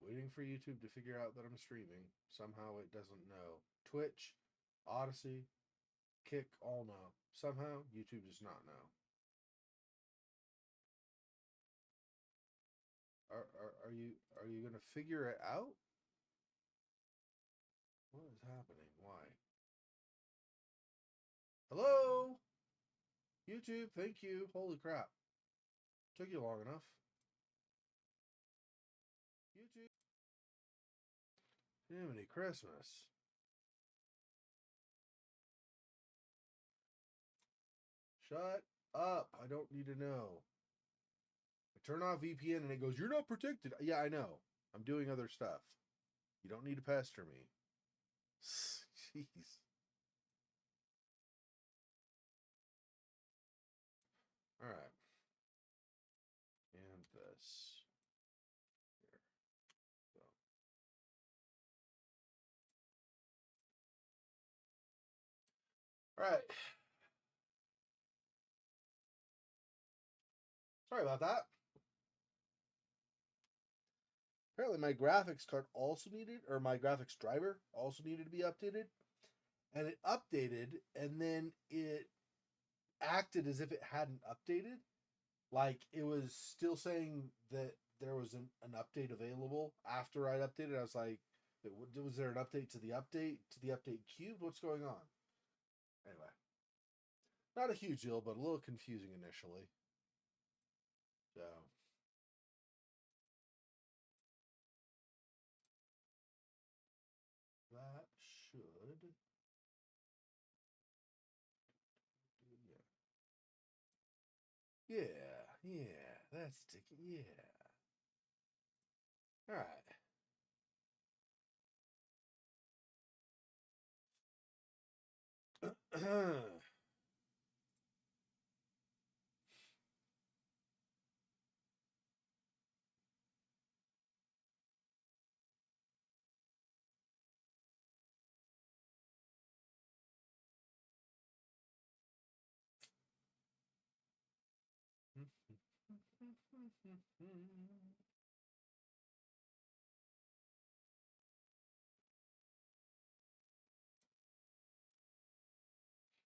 Waiting for YouTube to figure out that I'm streaming. Somehow it doesn't know. Twitch, Odyssey, Kick all know. Somehow YouTube does not know. Are you gonna figure it out? What is happening? Why? Hello? YouTube, thank you. Holy crap. Took you long enough. YouTube. Jiminy Christmas. Shut up. I don't need to know. I turn off VPN and it goes, you're not protected. Yeah, I know. I'm doing other stuff. You don't need to pester me. Jeez. All right. And this. Here. So. All right. Sorry about that. Apparently my graphics card also needed, or my graphics driver also needed to be updated. And it updated, and then it acted as if it hadn't updated. Like it was still saying that there was an update available after I updated. I was like, was there an update to the update cube? What's going on? Anyway, not a huge deal, but a little confusing initially. So that should, yeah, that's a ticket, yeah. All right.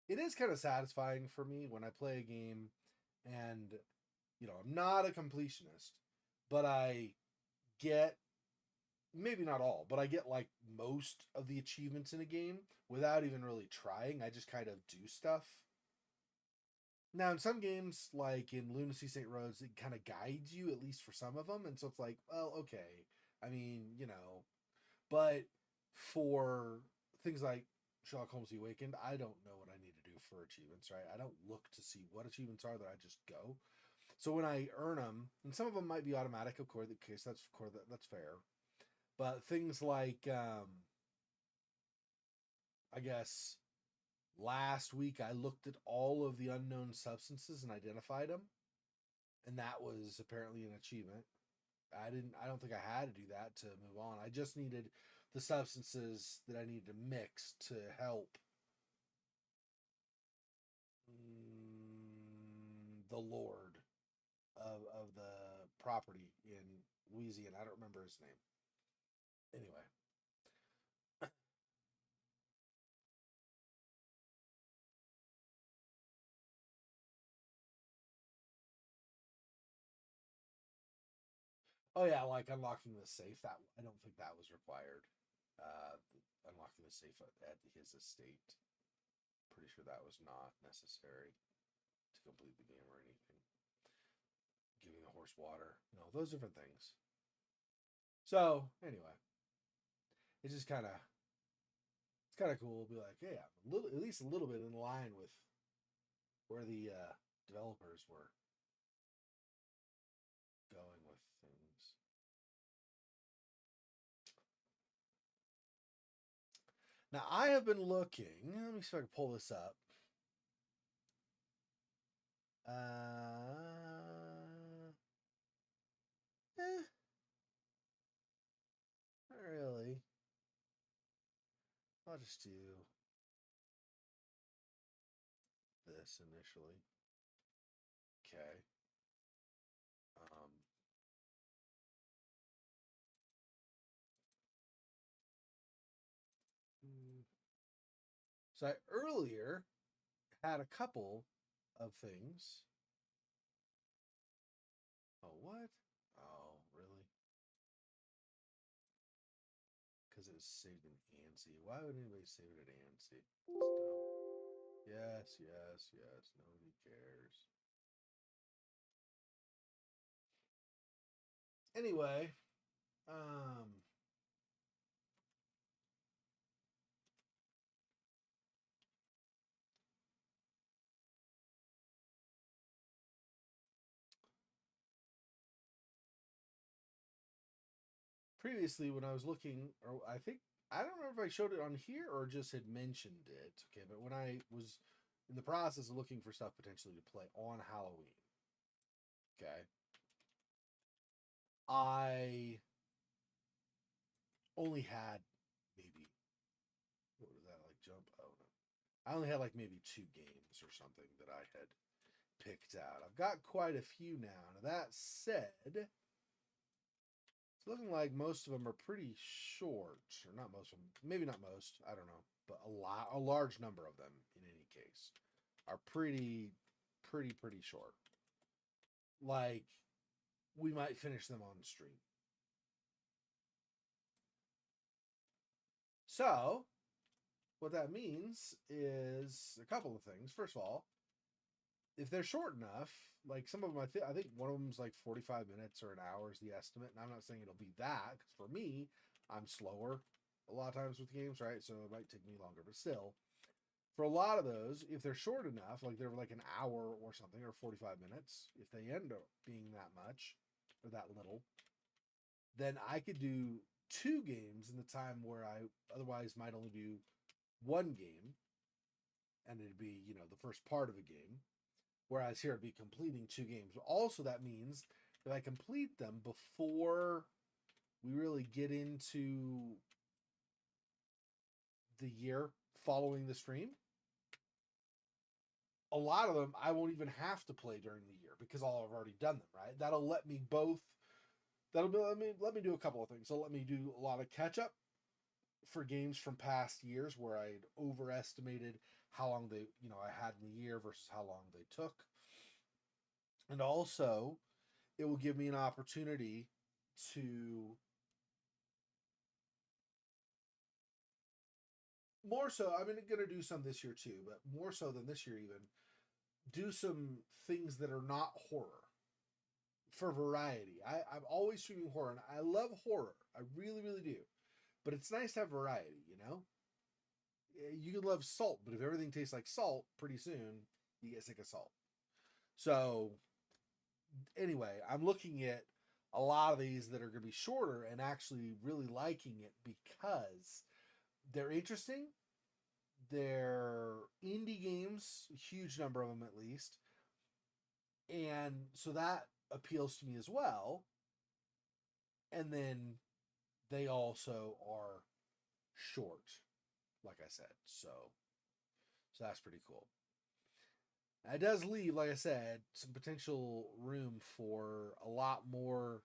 It is kind of satisfying for me when I play a game and, I'm not a completionist, but I get, maybe not all, but I get like most of the achievements in a game without even really trying. I just kind of do stuff. Now, in some games, like in Lunacy St. Rose, it kind of guides you, at least for some of them. And so it's like, well, okay. I mean, but for things like Sherlock Holmes The Awakened, I don't know what I need to do for achievements, right? I don't look to see what achievements are that I just go. So when I earn them, and some of them might be automatic, of course, that's fair. But things like, I guess last week I looked at all of the unknown substances and identified them, and that was apparently an achievement. I don't think I had to do that to move on. I just needed the substances that I needed to mix to help the lord of the property in Louisiana. I don't remember his name. Anyway. Oh yeah, like unlocking the safe. That I don't think that was required. Unlocking the safe at his estate. Pretty sure that was not necessary to complete the game or anything. Giving the horse water, those different things. So anyway, it's just kind of cool. Be like, yeah, at least a little bit in line with where the developers were going with things. Now I have been looking. Let me see if I can pull this up. Not really. I'll just do this initially. Okay. Um, So I earlier had a couple of things. Oh, what? Oh, really? Because it was saved in ANSI. Why would anybody save it at ANSI? It's dumb. Yes, yes, yes. Nobody cares. Anyway, previously when I was looking, or I don't remember if I showed it on here or just had mentioned it. Okay, but when I was in the process of looking for stuff potentially to play on Halloween, okay, I only had maybe, what was that, like jump? Oh no, I only had like maybe 2 games or something that I had picked out. I've got quite a few now. Now that said, it's looking like most of them are pretty short, or not most of them, maybe not most, I don't know, but a large number of them in any case are pretty short. Like, we might finish them on the stream. So, what that means is a couple of things. First of all, if they're short enough, like some of them, I think one of them's like 45 minutes or an hour is the estimate. And I'm not saying it'll be that, because for me, I'm slower a lot of times with games, right? So it might take me longer, but still, for a lot of those, if they're short enough, like they're like an hour or something, or 45 minutes, if they end up being that much or that little, then I could do 2 games in the time where I otherwise might only do 1 game, and it'd be, the first part of a game. Whereas here it'd be completing 2 games. Also, that means that I complete them before we really get into the year following the stream. A lot of them I won't even have to play during the year because I've already done them, right? That'll let me both. Let me do a couple of things. So let me do a lot of catch up for games from past years where I'd overestimated how long I had in the year versus how long they took. And also, it will give me an opportunity to more so. I'm going to do some this year too, but more so than this year, even do some things that are not horror for variety. I'm always streaming horror, and I love horror. I really, really do. But it's nice to have variety, you know? You can love salt, but if everything tastes like salt, pretty soon you get sick of salt. So, anyway, I'm looking at a lot of these that are going to be shorter and actually really liking it because they're interesting. They're indie games, a huge number of them at least. And so that appeals to me as well. And then they also are short, like I said. So that's pretty cool. Now, it does leave, like I said, some potential room for a lot more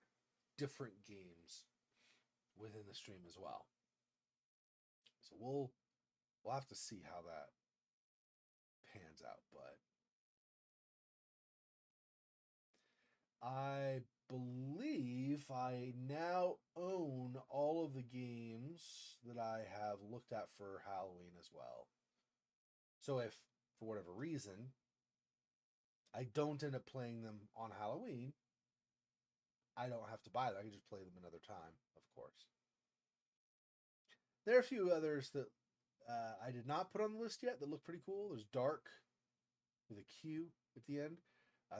different games within the stream as well. So we'll have to see how that pans out, but I believe I now own all of the games that I have looked at for Halloween as well. So if, for whatever reason, I don't end up playing them on Halloween, I don't have to buy them. I can just play them another time, of course. There are a few others that I did not put on the list yet that look pretty cool. There's Dark with a Q at the end.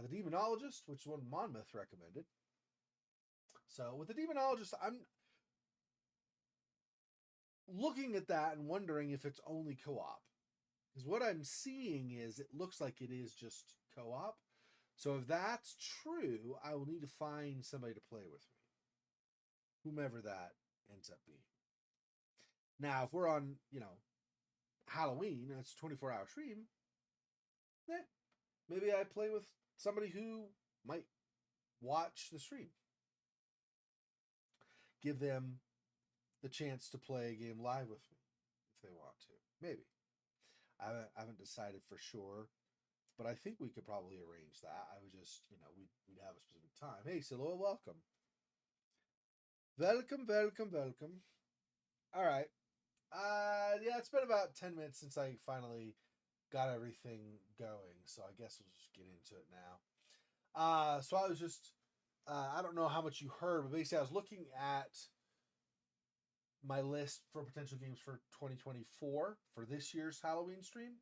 The Demonologist, which is one Monmouth recommended. So with the Demonologist, I'm looking at that and wondering if it's only co-op. Because what I'm seeing is it looks like it is just co-op. So if that's true, I will need to find somebody to play with me. Whomever that ends up being. Now, if we're on, Halloween and it's a 24-hour stream, maybe I play with somebody who might watch the stream. Give them the chance to play a game live with me if they want to. Maybe. I haven't decided for sure, but I think we could probably arrange that. I would just, we'd have a specific time. Hey, Silo, welcome. Welcome, welcome, welcome. All right. Yeah, it's been about 10 minutes since I finally got everything going, so I guess we'll just get into it now. So I was just, I don't know how much you heard, but basically I was looking at my list for potential games for 2024 for this year's Halloween stream.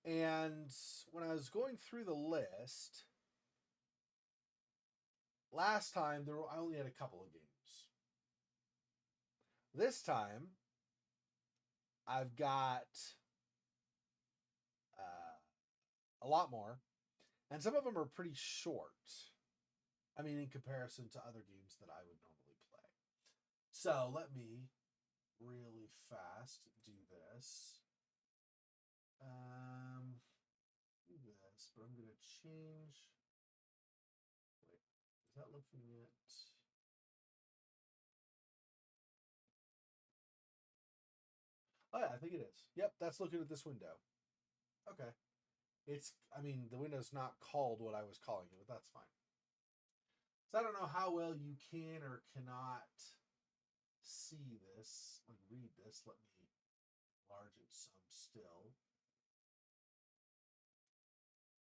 And when I was going through the list, last time I only had a couple of games. This time, I've got a lot more, and some of them are pretty short. I mean, in comparison to other games that I would normally play. So let me really fast do this. Do this, but I'm going to change. Wait, is that looking at? Oh yeah, I think it is. Yep, that's looking at this window. Okay. I mean, the window's not called what I was calling it, but that's fine. So I don't know how well you can or cannot see this, like read this. Let me enlarge it some still.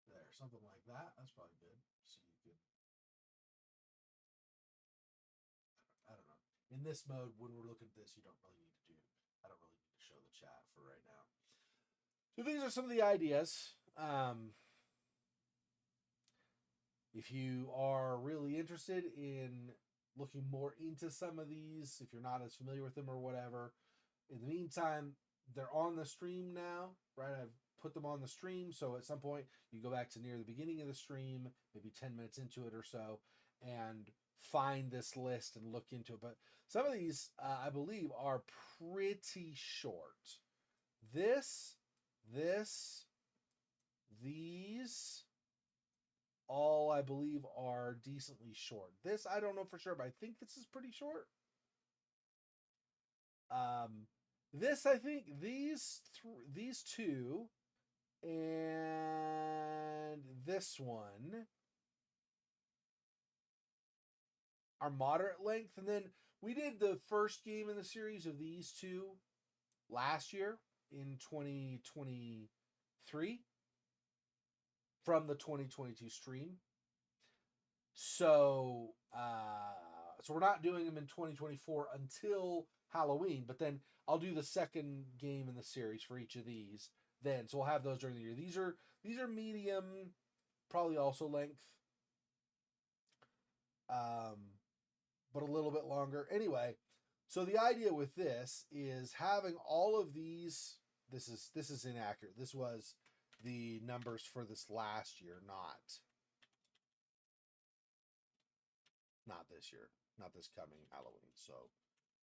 There, something like that. That's probably good. So you can, I don't know. In this mode, when we're looking at this, you don't really need to do, I don't really need to show the chat for right now. So these are some of the ideas. If you are really interested in looking more into some of these, if you're not as familiar with them or whatever, in the meantime, they're on the stream now, right? I've put them on the stream. So at some point, you go back to near the beginning of the stream, maybe 10 minutes into it or so, and find this list and look into it. But some of these, I believe, are pretty short. These, all I believe are decently short. This, I don't know for sure, but I think this is pretty short. This, I think these two and this one are moderate length. And then we did the first game in the series of these two last year in 2023 from the 2022 stream. So we're not doing them in 2024 until Halloween, but then I'll do the second game in the series for each of these then. So we'll have those during the year. These are medium, probably also length. But a little bit longer. Anyway, so the idea with this is having all of these. This is inaccurate. This was the numbers for this last year, not this year, not this coming Halloween. So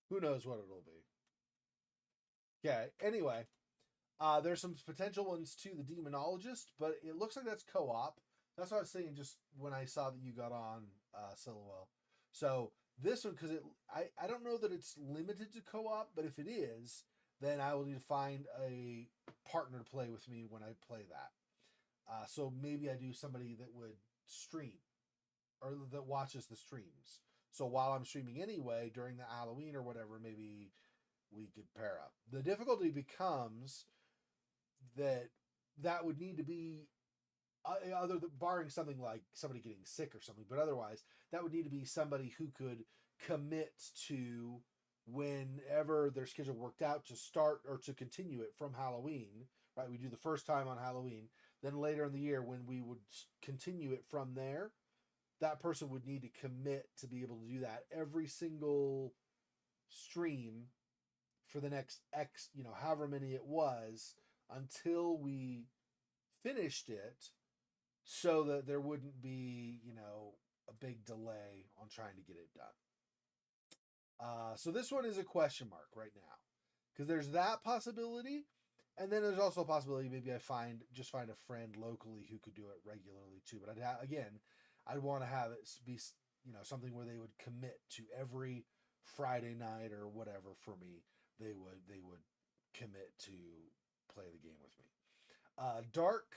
who knows what it'll be. Okay. Anyway, there's some potential ones too. The Demonologist, but it looks like that's co-op. That's what I was saying just when I saw that you got on Silhouette. So this one, because I don't know that it's limited to co-op, but if it is, then I will need to find a partner to play with me when I play that. So maybe I do somebody that would stream or that watches the streams. So while I'm streaming anyway during the Halloween or whatever, maybe we could pair up. The difficulty becomes that would need to be other than barring something like somebody getting sick or something, but otherwise that would need to be somebody who could commit to whenever their schedule worked out to start or to continue it from Halloween, right? We do the first time on Halloween, then later in the year when we would continue it from there, that person would need to commit to be able to do that every single stream for the next X, however many it was until we finished it, so that there wouldn't be, a big delay on trying to get it done. So this one is a question mark right now, because there's that possibility, and then there's also a possibility maybe I find a friend locally who could do it regularly too. But I'd want to have it be something where they would commit to every Friday night or whatever for me. They would commit to play the game with me. Dark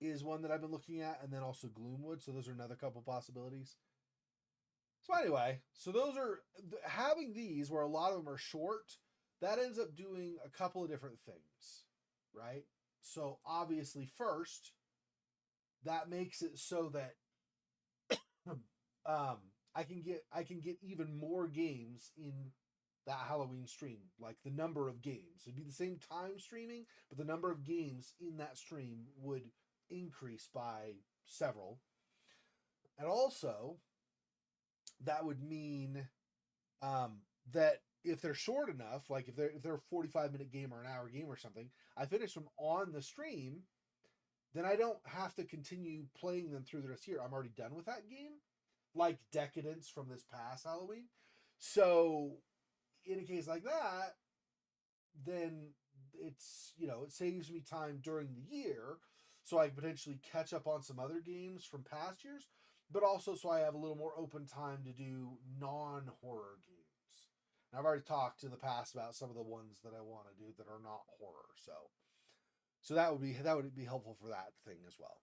is one that I've been looking at, and then also Gloomwood. So those are another couple possibilities. So anyway, so those are having these where a lot of them are short. That ends up doing a couple of different things, right? So obviously, first, that makes it so that I can get even more games in that Halloween stream, like the number of games. It'd be the same time streaming, but the number of games in that stream would increase by several. And also, that would mean that if they're short enough, like if they're a 45-minute game or an hour game or something, I finish them on the stream, then I don't have to continue playing them through the rest of the year. I'm already done with that game, like Decadence from this past Halloween. So in a case like that, then it's, it saves me time during the year, so I can potentially catch up on some other games from past years, but also so I have a little more open time to do non-horror games. And I've already talked in the past about some of the ones that I want to do that are not horror, so that would be helpful for that thing as well.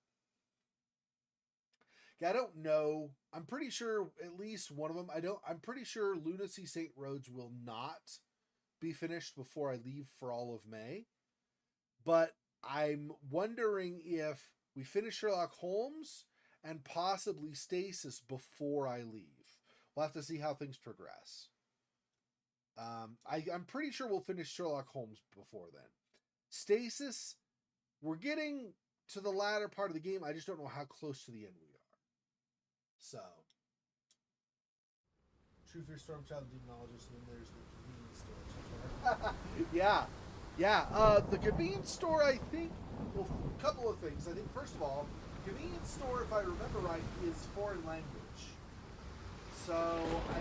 I don't know. I'm pretty sure at least one of them. I'm pretty sure Lunacy St. Rhodes will not be finished before I leave for all of May. But I'm wondering if we finish Sherlock Holmes and possibly Stasis before I leave. We'll have to see how things progress. I'm pretty sure we'll finish Sherlock Holmes before then. Stasis, we're getting to the latter part of the game. I just don't know how close to the end we are. So, True Fear Stormchild Demonologist, and then there's the convenience store. Yeah. The convenience store, I think, well, a couple of things. I think, first of all, convenience store, if I remember right, is foreign language. So, I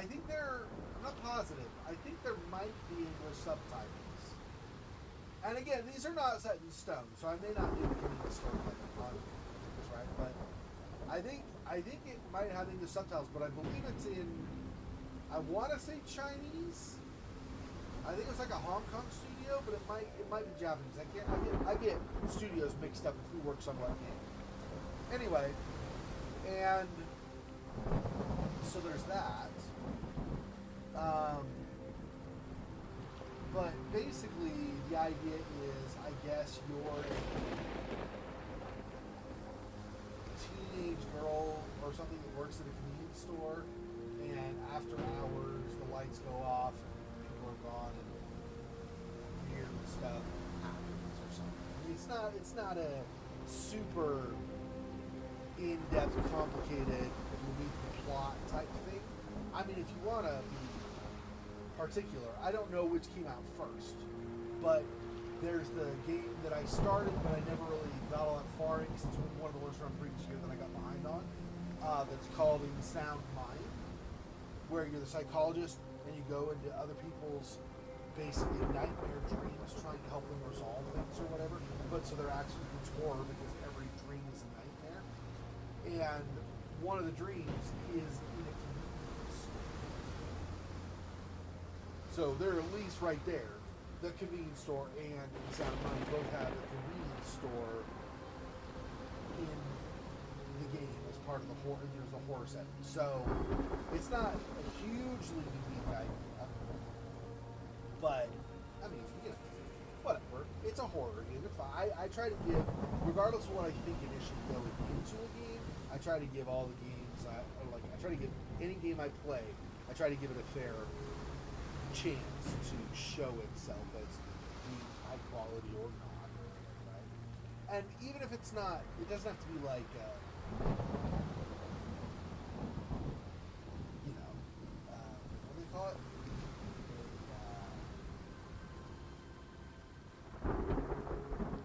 think I'm not positive. I think there might be English subtitles. And again, these are not set in stone, so I may not do the convenience store right? But I think it might have English subtitles, but I believe it's in, I want to say Chinese. I think it's like a Hong Kong studio, but it might be Japanese. I get studios mixed up with who works on what game. Anyway, and so there's that. But basically, the idea is, I guess you're a teenage girl or something that works at a convenience store, and after hours the lights go off and people are gone and weird stuff happens or something. I mean, it's not a super in-depth, complicated movie plot type thing. I mean, if you want to be particular, I don't know which came out first, but there's the game that I started, but I never really got all that far in because it's one of the ones from previous year that I got behind on. That's called Sound Mind, where you're the psychologist and you go into other people's basically nightmare dreams, trying to help them resolve things or whatever. But so they're actually it's horror because every dream is a nightmare, and one of the dreams is in a convenience store. So they're at least right there. The convenience store and Sound Mind both have a convenience store in the game as part of the horror. There's a horror setting, so it's not a hugely unique idea. But I mean, whatever. It's a horror game. It's fine. I try to give, regardless of what I think initially going into a game, I try to give all the games. I try to give any game I play. I try to give it a fair chance to show itself as being high quality or not, right? And even if it's not, it doesn't have to be like, what do they call it?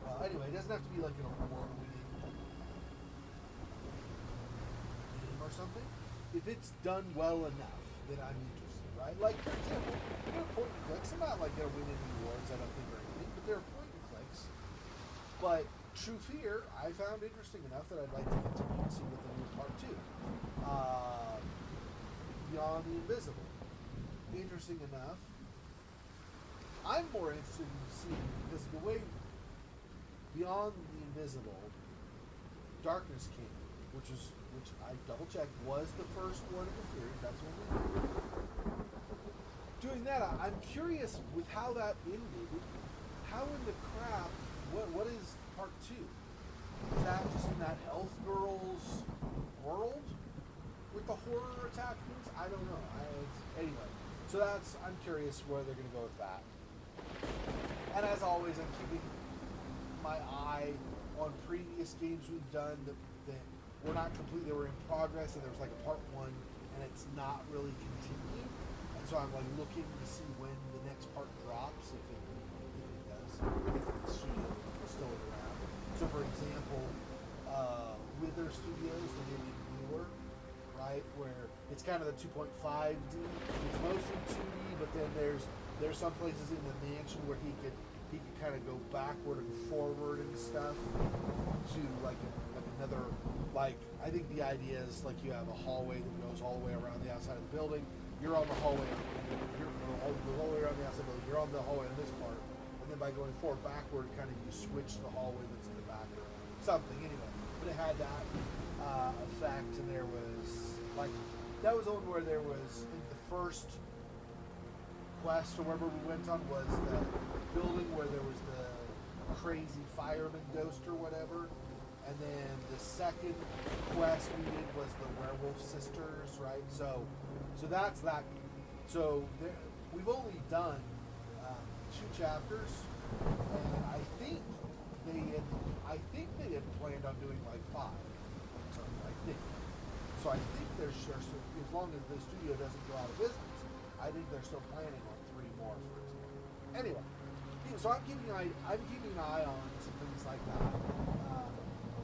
Well, anyway, it doesn't have to be like an award-winning game or something. If it's done well enough, then I'm interested. Right? Like, for example, there are point and clicks. I'm not like going to win any awards, I don't think, or anything, but there are point and clicks. But True Fear, I found interesting enough that I'd like to continue and see what they do with part 2. Beyond the Invisible, interesting enough. I'm more interested in seeing, because the way Beyond the Invisible, Darkness King, which I double checked was the first one in the series. That's when we did. Doing that, I'm curious with how that ended. How in the crap? What is part 2? Is that just in that elf girl's world with the horror attachments? I don't know. Anyway, so I'm curious where they're going to go with that. And as always, I'm keeping my eye on previous games we've done that were not complete. They were in progress, and there was like a part 1, and it's not really continued. And so I'm like looking to see when the next part drops, if it does, if the studio is still around. So for example, Wither Studios, they did in Newer, right, where it's kind of the 2.5D. It's mostly 2D, but then there's some places in the mansion where he could kind of go backward and forward and stuff to like another, like, I think the idea is like you have a hallway that goes all the way around the outside of the building. You're on the hallway, you're all the way around the outside of the building. You're on the hallway in this part, and then by going forward, backward, kind of you switch the hallway that's in the back or something. Anyway, but it had that effect, and there was like that was the one where there was, I think the first quest or wherever we went on was the building where there was the crazy fireman ghost or whatever, and then the second quest we did was the werewolf sisters, right? So that's that. So we've only done 2 chapters, and I think they had planned on doing like 5. So I think there's as long as the studio doesn't go out of business, I think they're still planning on 3 more, for example. Anyway, so I'm keeping an eye on some things like that,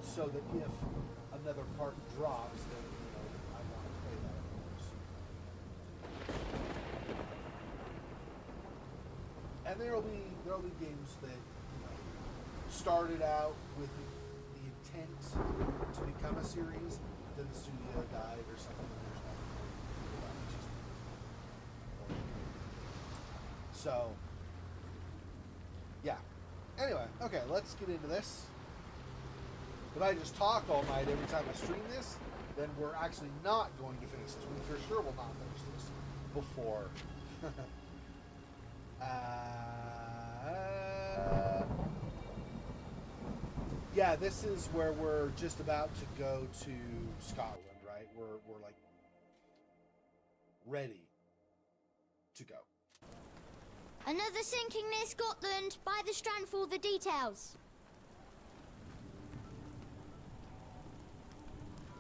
so that if another part drops, then I want to play that, of course. And there'll be games that started out with the intent to become a series, then the studio died or something. So, yeah. Anyway, okay, let's get into this. If I just talk all night every time I stream this, then we're actually not going to finish this. We for sure will not finish this before. Yeah, this is where we're just about to go to Scotland, right? We're like ready to go. Another sinking near Scotland. By the strand for all the details.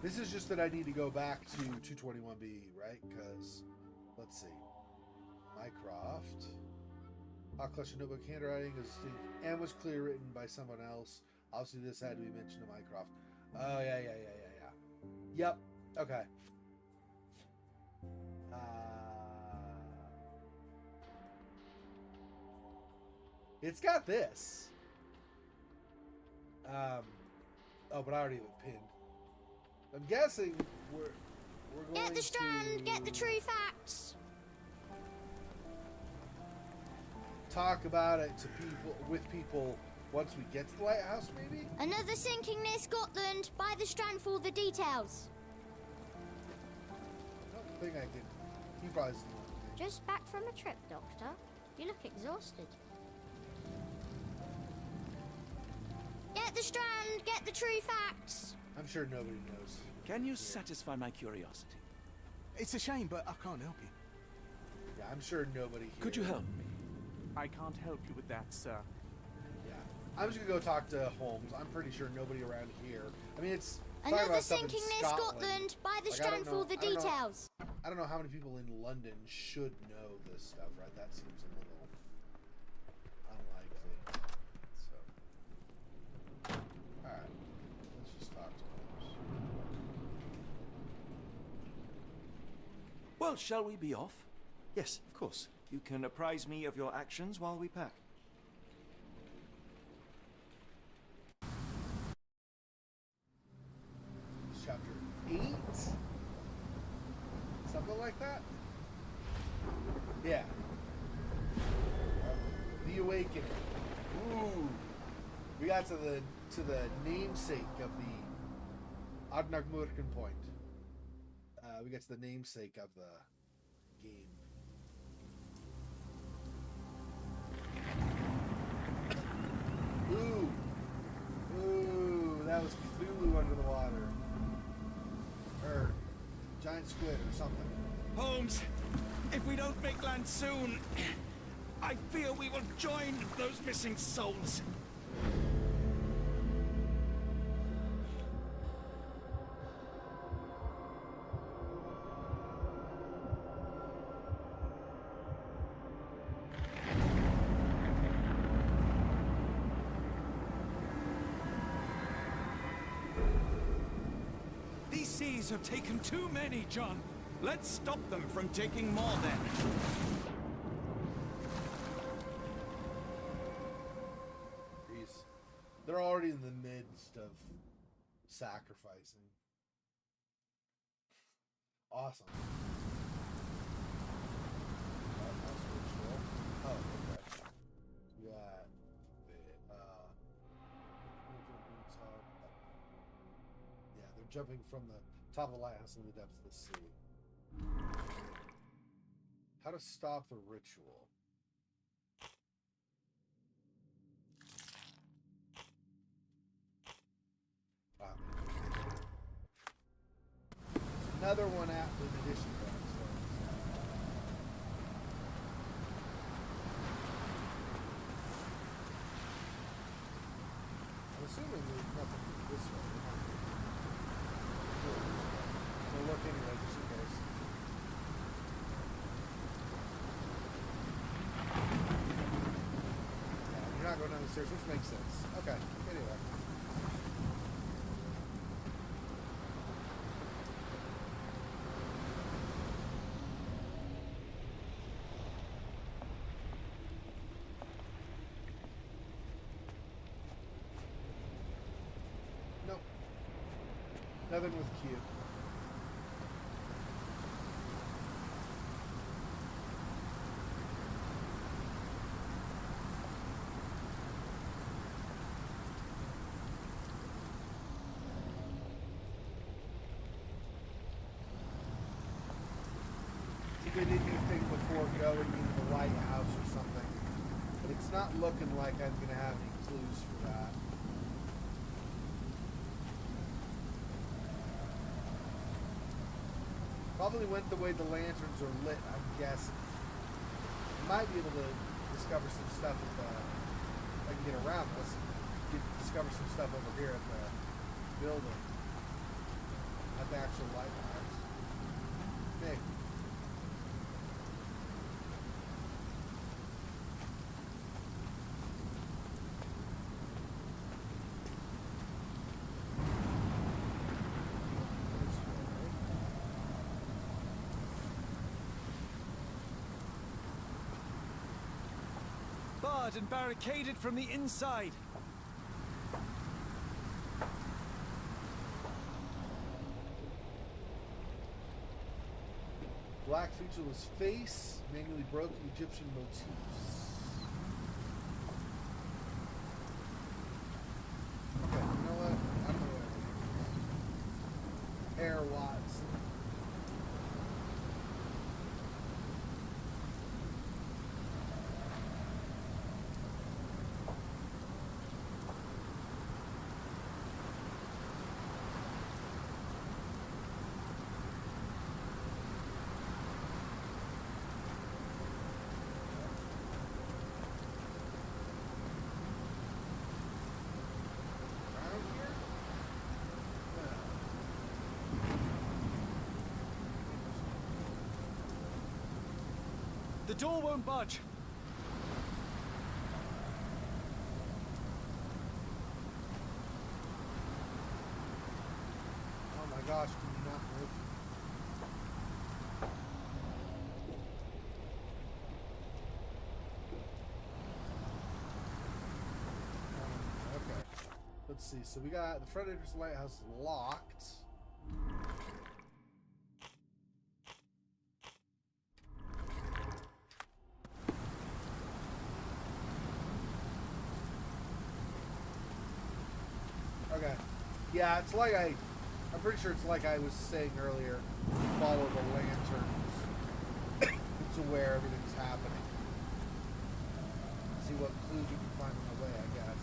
This is just that I need to go back to 221B, right? Because, let's see. Mycroft. Hot collection notebook handwriting and was clearly written by someone else. Obviously, this had to be mentioned to Mycroft. Oh, yeah. Yep. Okay. It's got this. Oh, but I already have it pinned. I'm guessing we're going Get the strand, get the true facts. Talk about it to people once we get to the lighthouse, maybe? Another sinking near Scotland. By the strand for all the details. I don't think I can. He probably doesn't want to. Just back from a trip, Doctor. You look exhausted. Get the strand, get the true facts. I'm sure nobody knows. Can you satisfy my curiosity? It's a shame, but I can't help you. Yeah, I'm sure nobody here. Could you help me? I can't help you with that, sir. Yeah. I'm just gonna go talk to Holmes. I'm pretty sure nobody around here. I mean, it's another sinking near Scotland. By the strand for all the details. I don't know how many people in London should know this stuff, right? That seems a little unlikely. So, all right, let's just talk to Holmes. Well, shall we be off? Yes, of course. You can apprise me of your actions while we pack. Chapter 8? Something like that? Yeah. making it. Ooh. We got to the namesake of the Adnagmurken point. We get to the namesake of the game. Ooh. Ooh, that was Cthulhu under the water. Or giant squid or something. Holmes, if we don't make land soon, I fear we will join those missing souls. These seas have taken too many, John. Let's stop them from taking more then. They're already in the midst of sacrificing. Awesome. Oh, okay. We got yeah, they're jumping from the top of the lighthouse into the depths of the sea. How to stop the ritual. Another one in addition to that. So. I'm assuming there's nothing this way. We'll look anyway, just in case. Yeah, you're not going down the stairs, which makes sense. Okay, anyway. Nothing with Q. If they did anything before going into the lighthouse or something, but it's not looking like I'm going to have any clues for that. Probably went the way the lanterns are lit, I'm guessing. I might be able to discover some stuff if I can get around this. Discover some stuff over here at the building. At the actual lighthouse. Maybe. Barred and barricaded from the inside. Black featureless face, manually broken Egyptian motifs. Okay, you know what? I don't know what it is. Air Watts. The door won't budge. Oh my gosh, can you not move? Okay. Let's see. So we got the front entrance lighthouse is locked. Okay. Yeah, it's like I'm pretty sure it's like I was saying earlier. Follow the lanterns to where everything's happening. See what clues you can find on the way, I guess.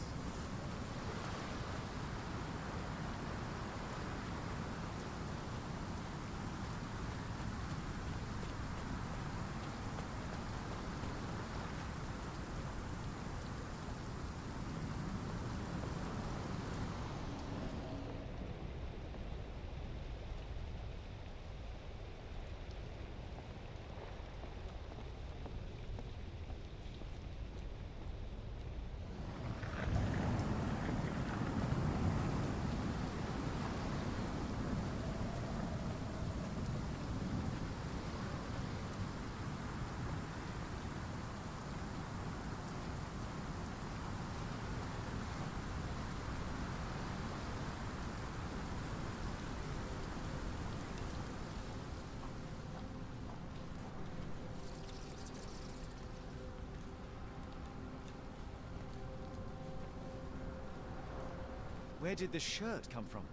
Where did the shirt come from?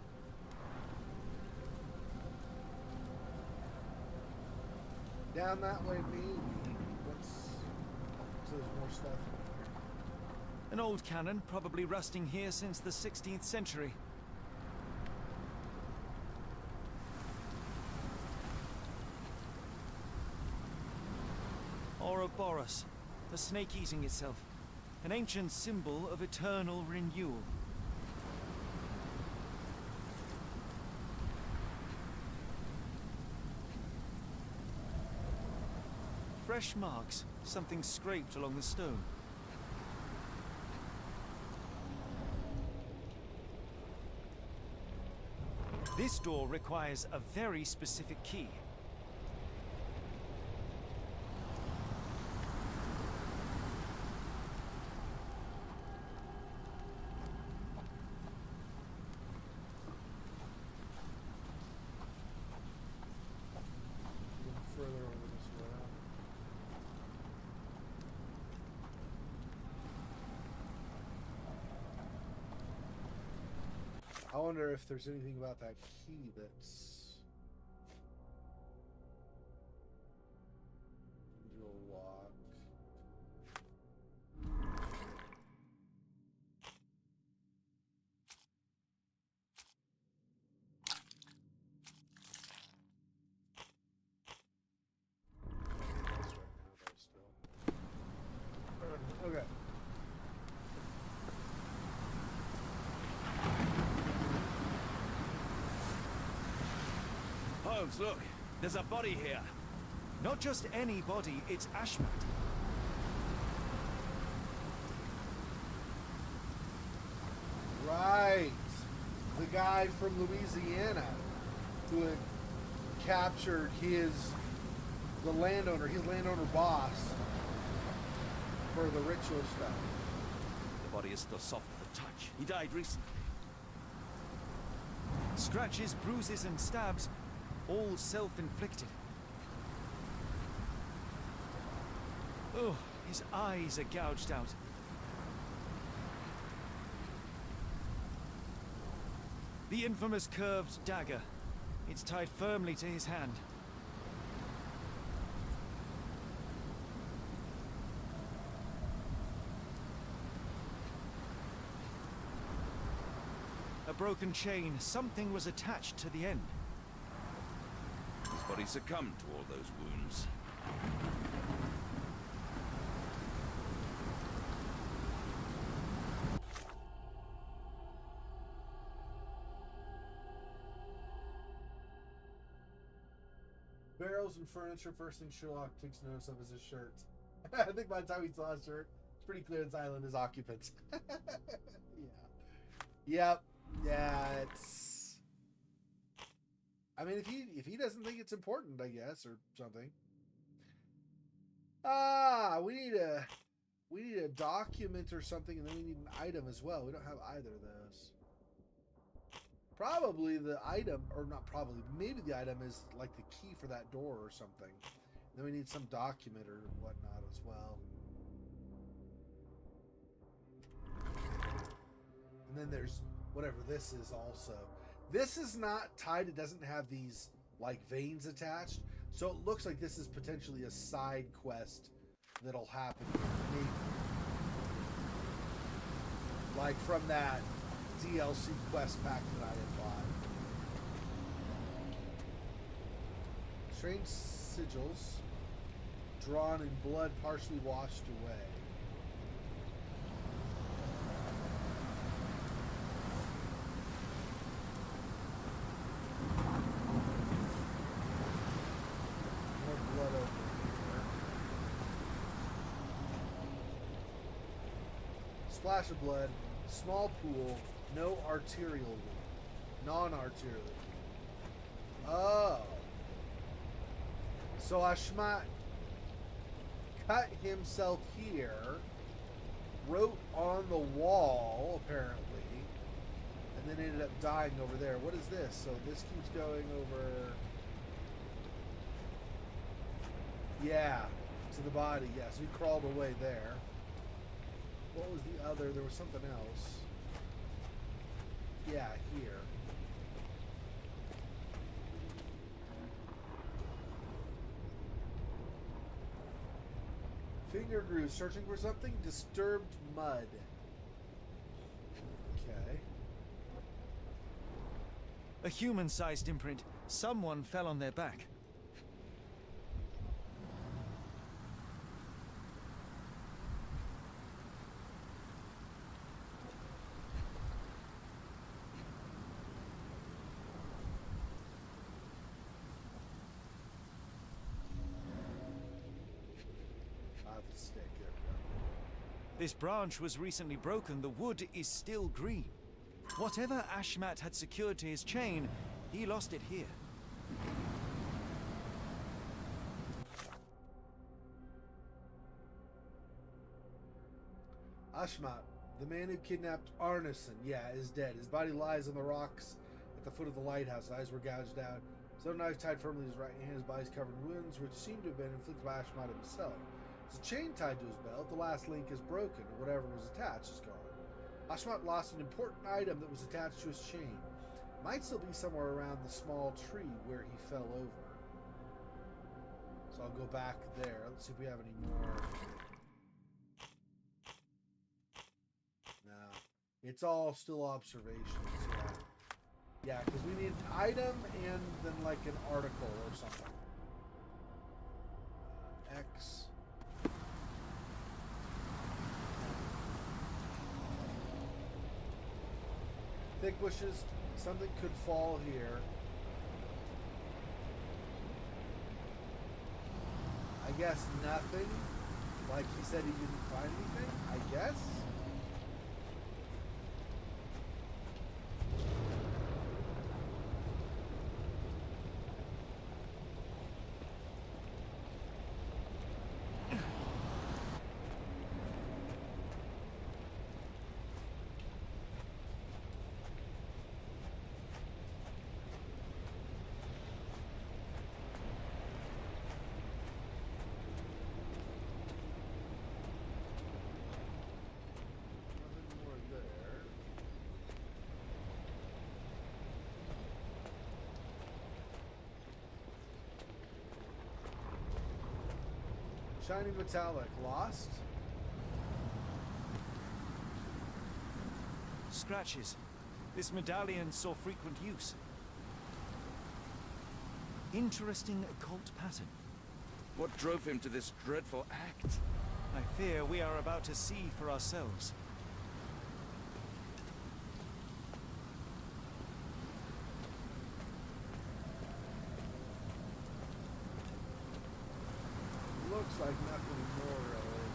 Down that way, maybe. So there's more stuff in here. An old cannon, probably rusting here since the 16th century. Ouroboros, the snake eating itself. An ancient symbol of eternal renewal. Fresh marks, something scraped along the stone. This door requires a very specific key. Further over this way. I wonder if there's anything about that key that's will lock. Okay. Holmes, look, there's a body here. Not just any body, it's Ashmat. Right. The guy from Louisiana who had captured his landowner boss for the ritual stuff. The body is still soft to the touch. He died recently. Scratches, bruises, and stabs, all self-inflicted. Oh, his eyes are gouged out. The infamous curved dagger. It's tied firmly to his hand. A broken chain. Something was attached to the end. His body succumbed to all those wounds. Barrels and furniture. First thing Sherlock takes notice of is his shirt. I think by the time he saw his shirt, it's pretty clear this island is occupants. Yeah. Yep. Yeah, it's... I mean, if he doesn't think it's important, I guess, or something. Ah, we need a document or something, and then we need an item as well. We don't have either of those. Probably the item, or not probably, maybe the item is like the key for that door or something. Then we need some document or whatnot as well. And then there's whatever this is also. This is not tied. It doesn't have these like veins attached. So it looks like this is potentially a side quest that'll happen here. Maybe. Like from that DLC quest pack that I had bought. Strange sigils drawn in blood partially washed away. More blood over here. Splash of blood, small pool, no arterial wound, non-arterial. Oh. So Ashmat cut himself here, wrote on the wall, apparently, and then ended up dying over there. What is this? So this keeps going over... Yeah, to the body. Yeah, so he crawled away there. What was the other? There was something else. Yeah, here. Finger grooves, searching for something. Disturbed mud. Okay. A human-sized imprint. Someone fell on their back. This branch was recently broken. The wood is still green. Whatever Ashmat had secured to his chain, he lost it here. Ashmat, the man who kidnapped Arneson, is dead. His body lies on the rocks at the foot of the lighthouse. His eyes were gouged out. His own knife tied firmly to his right hand. His body's covered in wounds, which seem to have been inflicted by Ashmat himself. There's a chain tied to his belt. The last link is broken, or whatever was attached is gone. Ashmat lost an important item that was attached to his chain. Might still be somewhere around the small tree where he fell over. So I'll go back there. Let's see if we have any more. No. It's all still observations. Yeah, because we need an item and then like an article or something. X. Thick bushes, something could fall here. I guess nothing. Like he said he didn't find anything, I guess. Shiny metallic. Lost? Scratches. This medallion saw frequent use. Interesting occult pattern. What drove him to this dreadful act? I fear we are about to see for ourselves. Looks like nothing more really.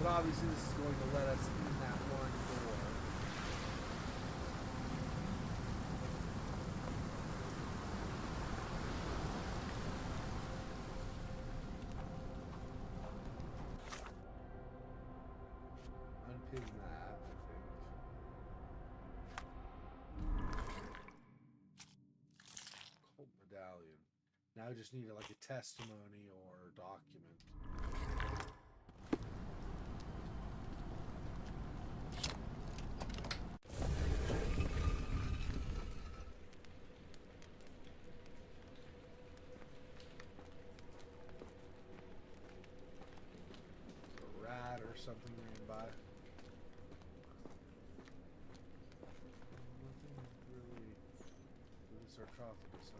But obviously this is going to let us in that one door. Unpin that, I think. Cold medallion. Now I just need like a testimony or document. something ran by. Nothing really sarcophagus, huh?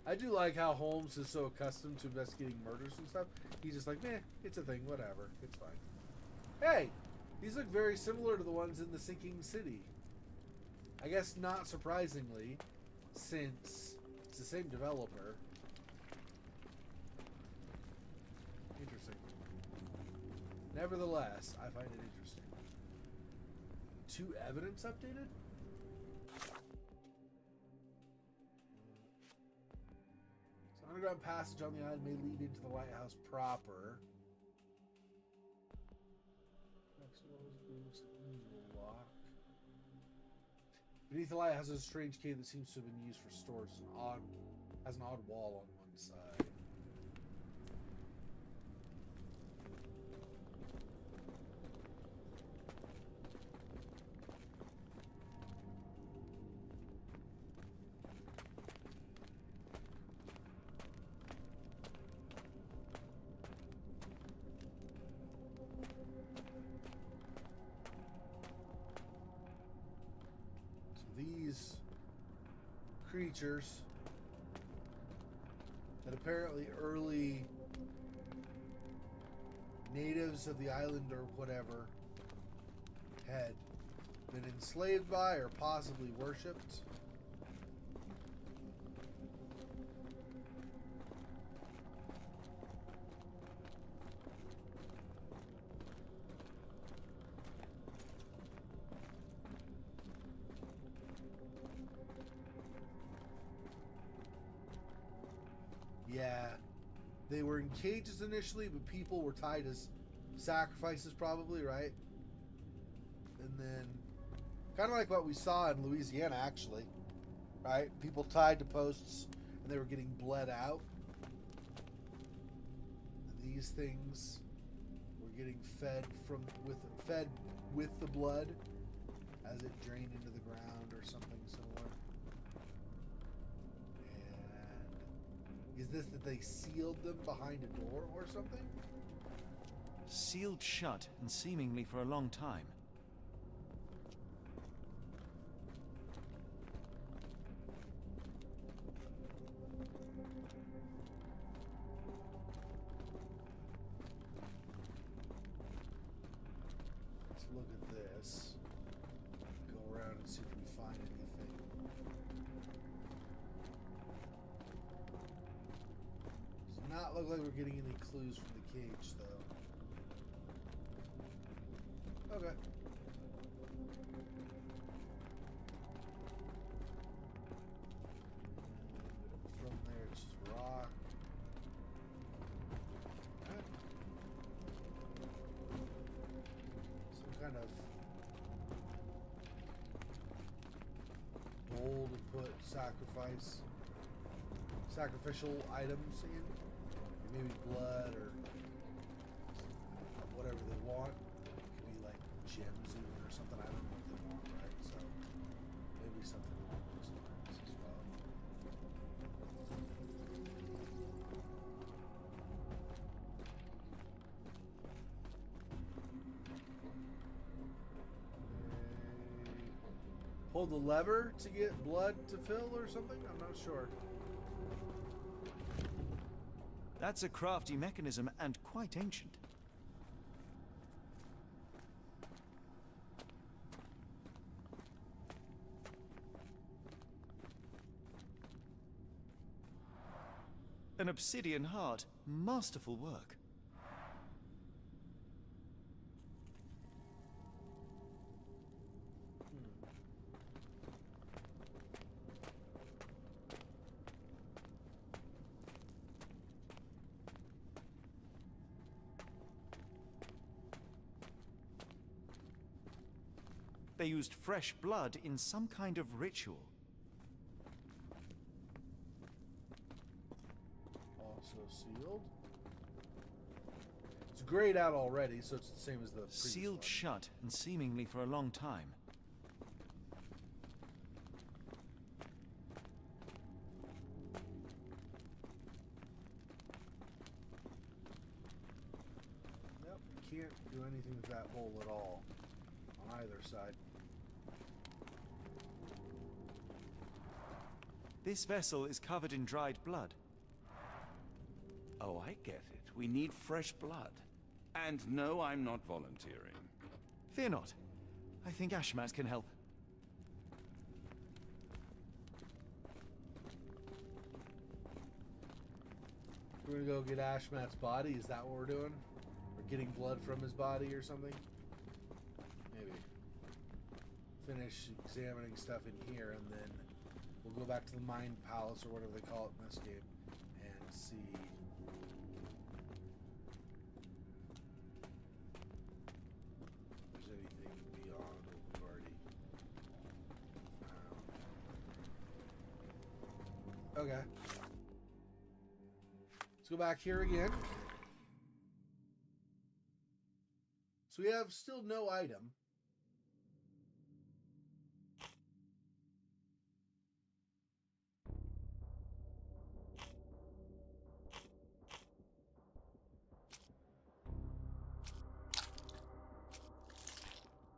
I do like how Holmes is so accustomed to investigating murders and stuff. He's just like, meh, it's a thing, whatever, it's fine. Hey, these look very similar to the ones in the sinking city. I guess not surprisingly, since it's the same developer. Interesting. Nevertheless, I find it interesting. 2 evidence updated? Underground passage on the island may lead into the lighthouse proper. Beneath the lighthouse is a strange cave that seems to have been used for storage. Has an odd wall on one side. These creatures that apparently early natives of the island or whatever had been enslaved by or possibly worshipped. Yeah, they were in cages initially, but people were tied as sacrifices probably, right? And then, kind of like what we saw in Louisiana, actually, right? People tied to posts, and they were getting bled out. And these things were getting fed with the blood as it drained into the ground or something similar. And is this that they sealed them behind a door or something? Sealed shut and seemingly for a long time. Let's look at this. Go around and see if we find anything. Does not look like we're getting any clues from the cage, though. Okay. And from there, it's just rock. Okay. Some kind of bowl to put sacrificial items in. Maybe blood or whatever they want. It could be like gems even or something. I don't know what they want, right? So maybe something along those lines as well. Pull the lever to get blood to fill or something? I'm not sure. That's a crafty mechanism and quite ancient. An obsidian heart, masterful work. They used fresh blood in some kind of ritual. Also sealed. It's grayed out already, so it's the same as the previous Sealed one. shut, and seemingly for a long time. Nope, can't do anything with that hole at all on either side. This vessel is covered in dried blood. Oh, I get it. We need fresh blood. And no, I'm not volunteering. Fear not. I think Ashmat can help. We're gonna go get Ashmat's body. Is that what we're doing? Or getting blood from his body or something? Maybe. Finish examining stuff in here, and then we'll go back to the Mind Palace or whatever they call it in this game and see. If there's anything beyond what we've already found. Okay. Let's go back here again. So we have still no item.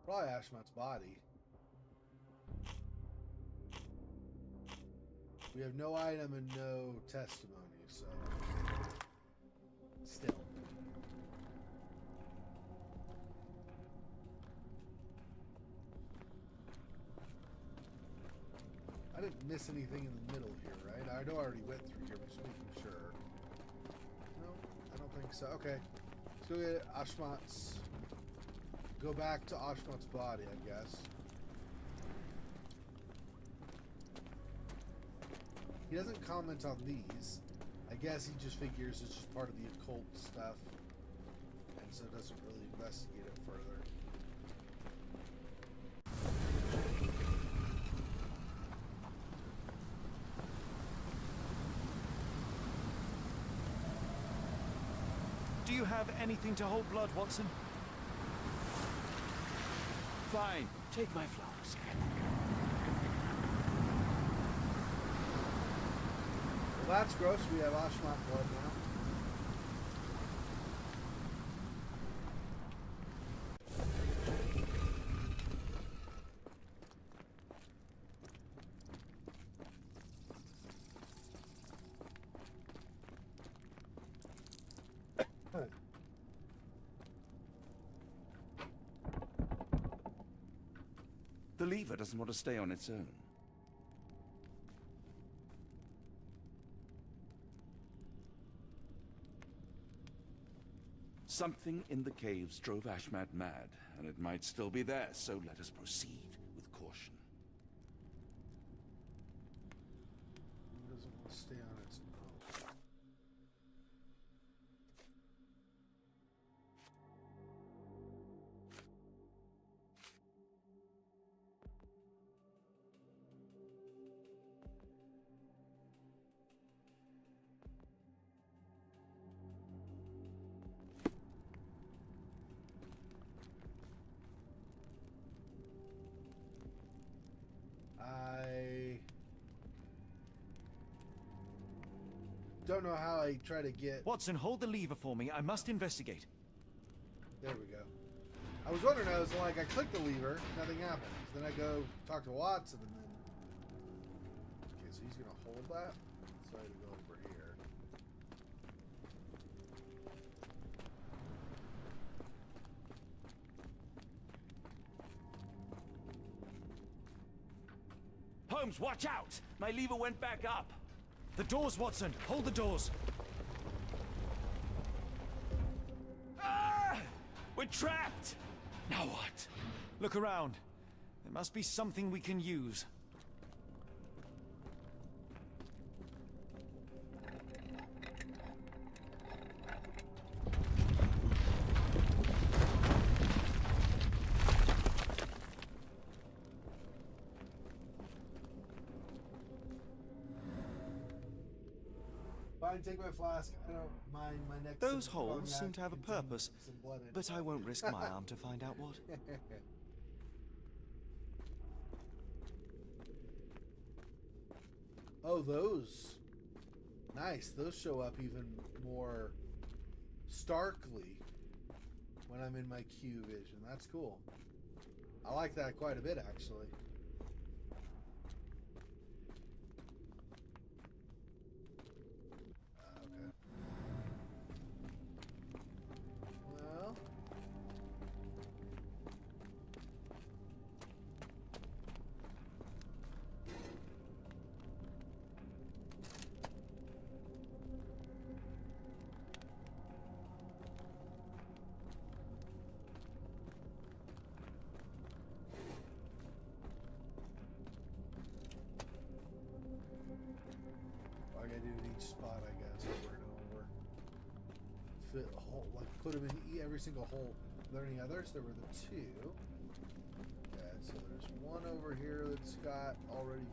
Probably Ashmat's body. We have no item and no testimony, so still. I didn't miss anything in the middle here, right? I know I already went through here, but just making sure. No, I don't think so. Okay. Let's go get Ashmat's. Go back to Ashmat's body, I guess. He doesn't comment on these. I guess he just figures it's just part of the occult stuff, and so doesn't really investigate it further. Do you have anything to hold blood, Watson? Fine. Take my flask. Well, that's gross. We have Ashmat blood now. The lever doesn't want to stay on its own. Something in the caves drove Ashmat mad, and it might still be there, so let us proceed with caution. It doesn't want to stay on its own. I don't know how I try to get... Watson, hold the lever for me. I must investigate. There we go. I was wondering, I was like, I click the lever, nothing happens. Then I go talk to Watson, and then... Okay, so he's going to hold that? So I had to go over here. Holmes, watch out! My lever went back up. The doors, Watson. Hold the doors. Ah! We're trapped! Now what? Look around. There must be something we can use. Fine, take my flask. I don't mind my next. Those holes seem to have a purpose, but I won't risk my arm to find out what. Oh, those. Nice. Those show up even more starkly when I'm in my Q vision. That's cool. I like that quite a bit, actually. Okay. Well. I gotta do it in each spot, I guess, over and over. Fit a hole, like put them in every single hole. Are there any others? There were the two. Okay, so there's one over here that's got already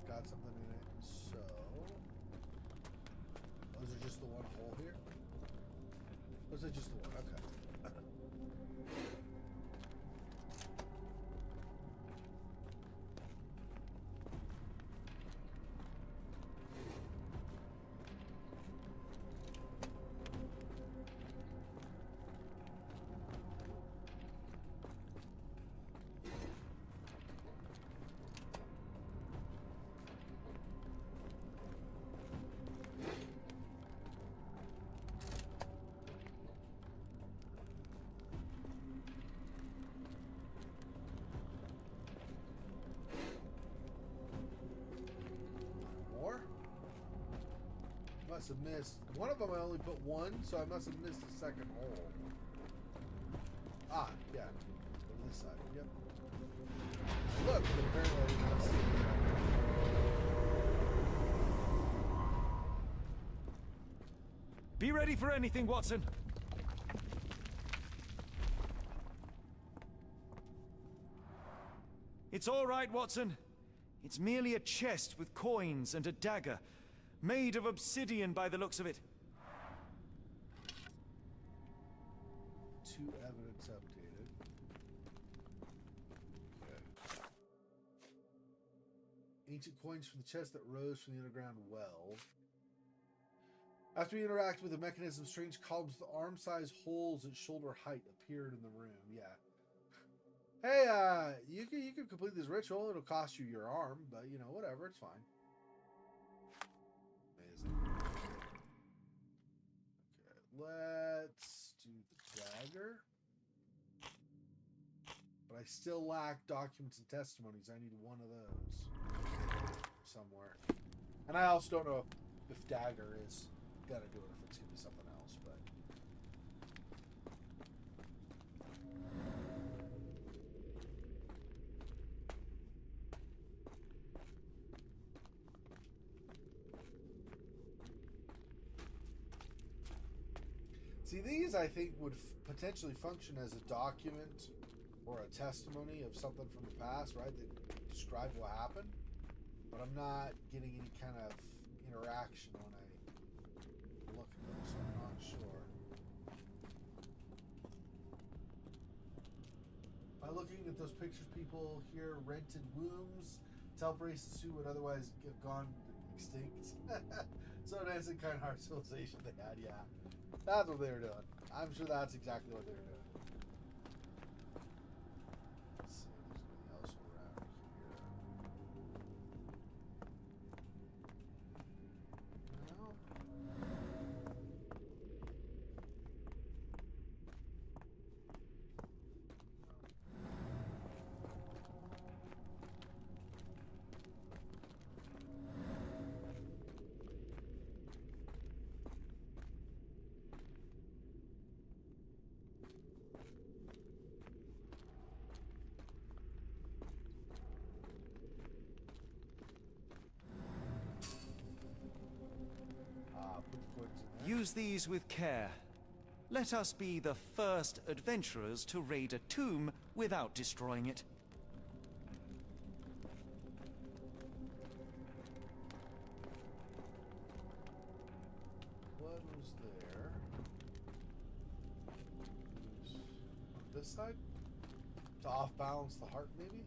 got something in it. So those are just the one hole here. Those are just the one. Okay. Must have missed one of them. I only put one, so I must have missed the second hole. Ah, yeah. On this side. Yep. Look, but apparently I did not see it. Be ready for anything, Watson. It's all right, Watson. It's merely a chest with coins and a dagger. Made of obsidian by the looks of it. Two evidence updated. Okay. Ancient coins from the chest that rose from the underground well. After you interact with the mechanism, strange columns with arm-sized holes at shoulder height appeared in the room. Yeah. Hey, you can complete this ritual. It'll cost you your arm, but you know, whatever, it's fine. Let's do the dagger. But I still lack documents and testimonies. I need one of those somewhere. And I also don't know if dagger is gonna do it, if it's gonna be something else, but see, these I think would potentially function as a document or a testimony of something from the past, right? That describe what happened. But I'm not getting any kind of interaction when I look at them, so I'm not sure. By looking at those pictures, people here rented wombs to help race the Sioux would otherwise have gone extinct. So nice and kind heart civilization they had, yeah. That's what they were doing. I'm sure that's exactly what they were doing. Let's see if there's anything else around here. No. Use these with care. Let us be the first adventurers to raid a tomb without destroying it. was there. This side? To off balance the heart, maybe?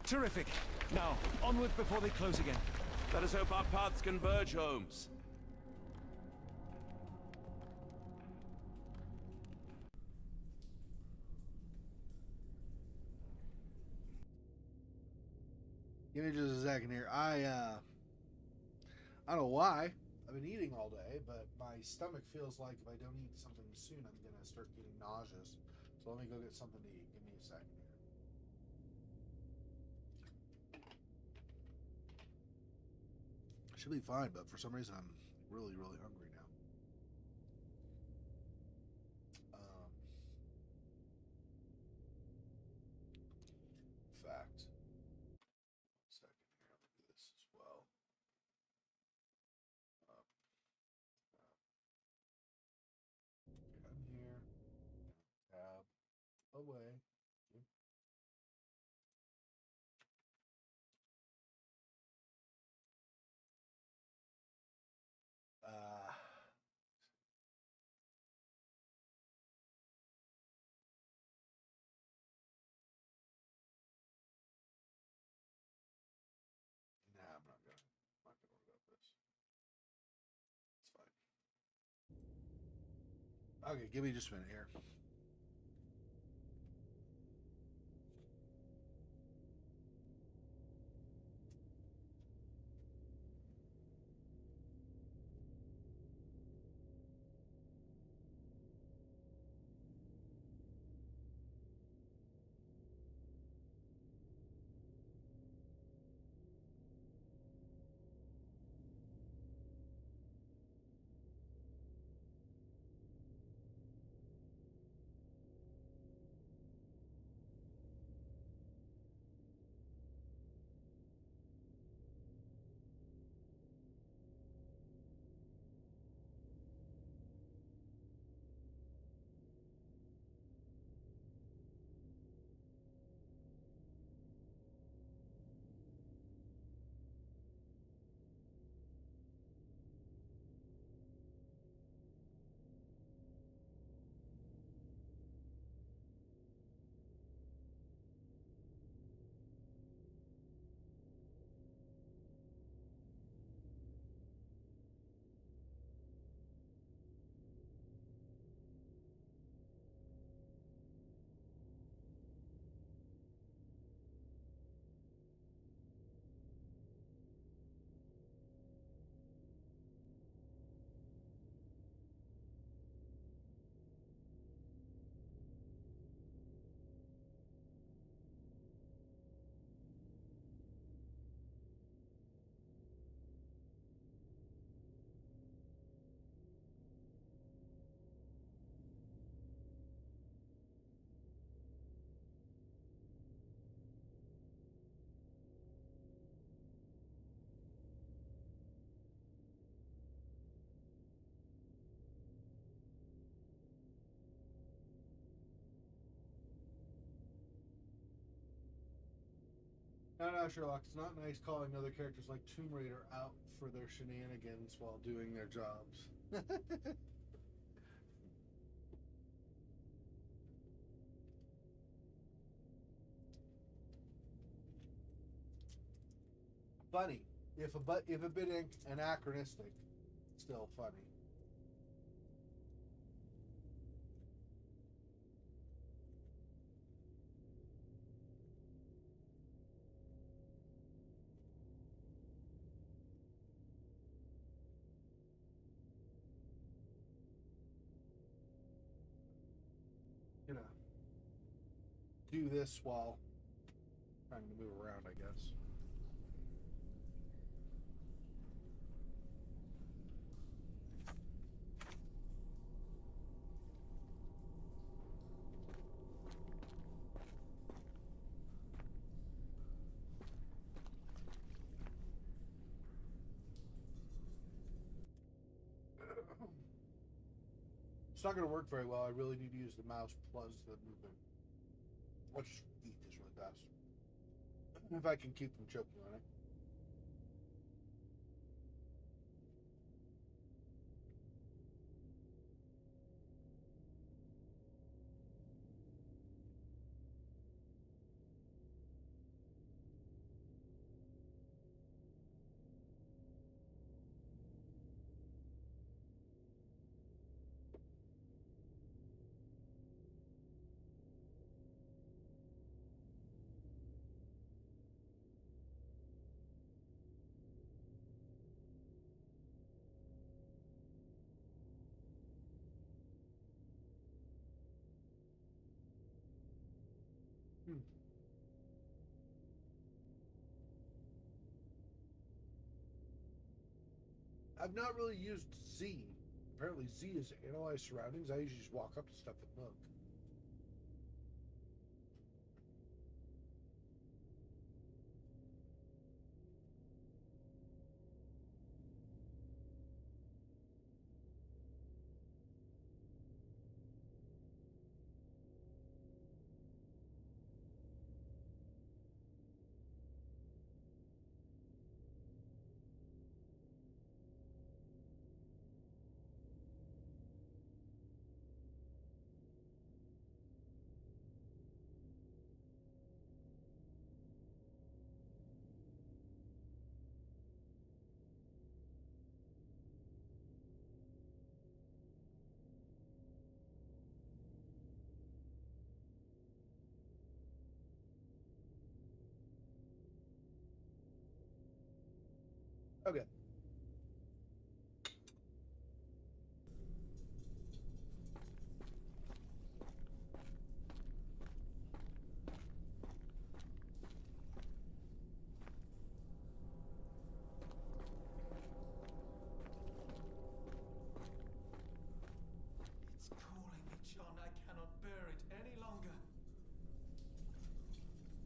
Terrific. Now, onward before they close again. Let us hope our paths converge, Holmes. Give me just a second here. I don't know why. I've been eating all day, but my stomach feels like if I don't eat something soon, I'm gonna start getting nauseous. So let me go get something to eat. Give me a second here. Should be fine, but for some reason I'm really, really hungry now. Fact. 1 second here. I'll do this as well. Okay, I'm here. Tab. Away. Nah, I'm not gonna worry about this. It's fine. Okay, give me just a minute here. No, Sherlock. It's not nice calling other characters like Tomb Raider out for their shenanigans while doing their jobs. Funny. If a bit anachronistic, still funny. You know, do this while trying to move around, I guess. It's not going to work very well. I really need to use the mouse plus the movement. I'll just eat this really fast. If I can keep from choking on it. I've not really used Z. Apparently Z is analyze surroundings. I usually just walk up to stuff and look. Okay. It's calling me, John. I cannot bear it any longer.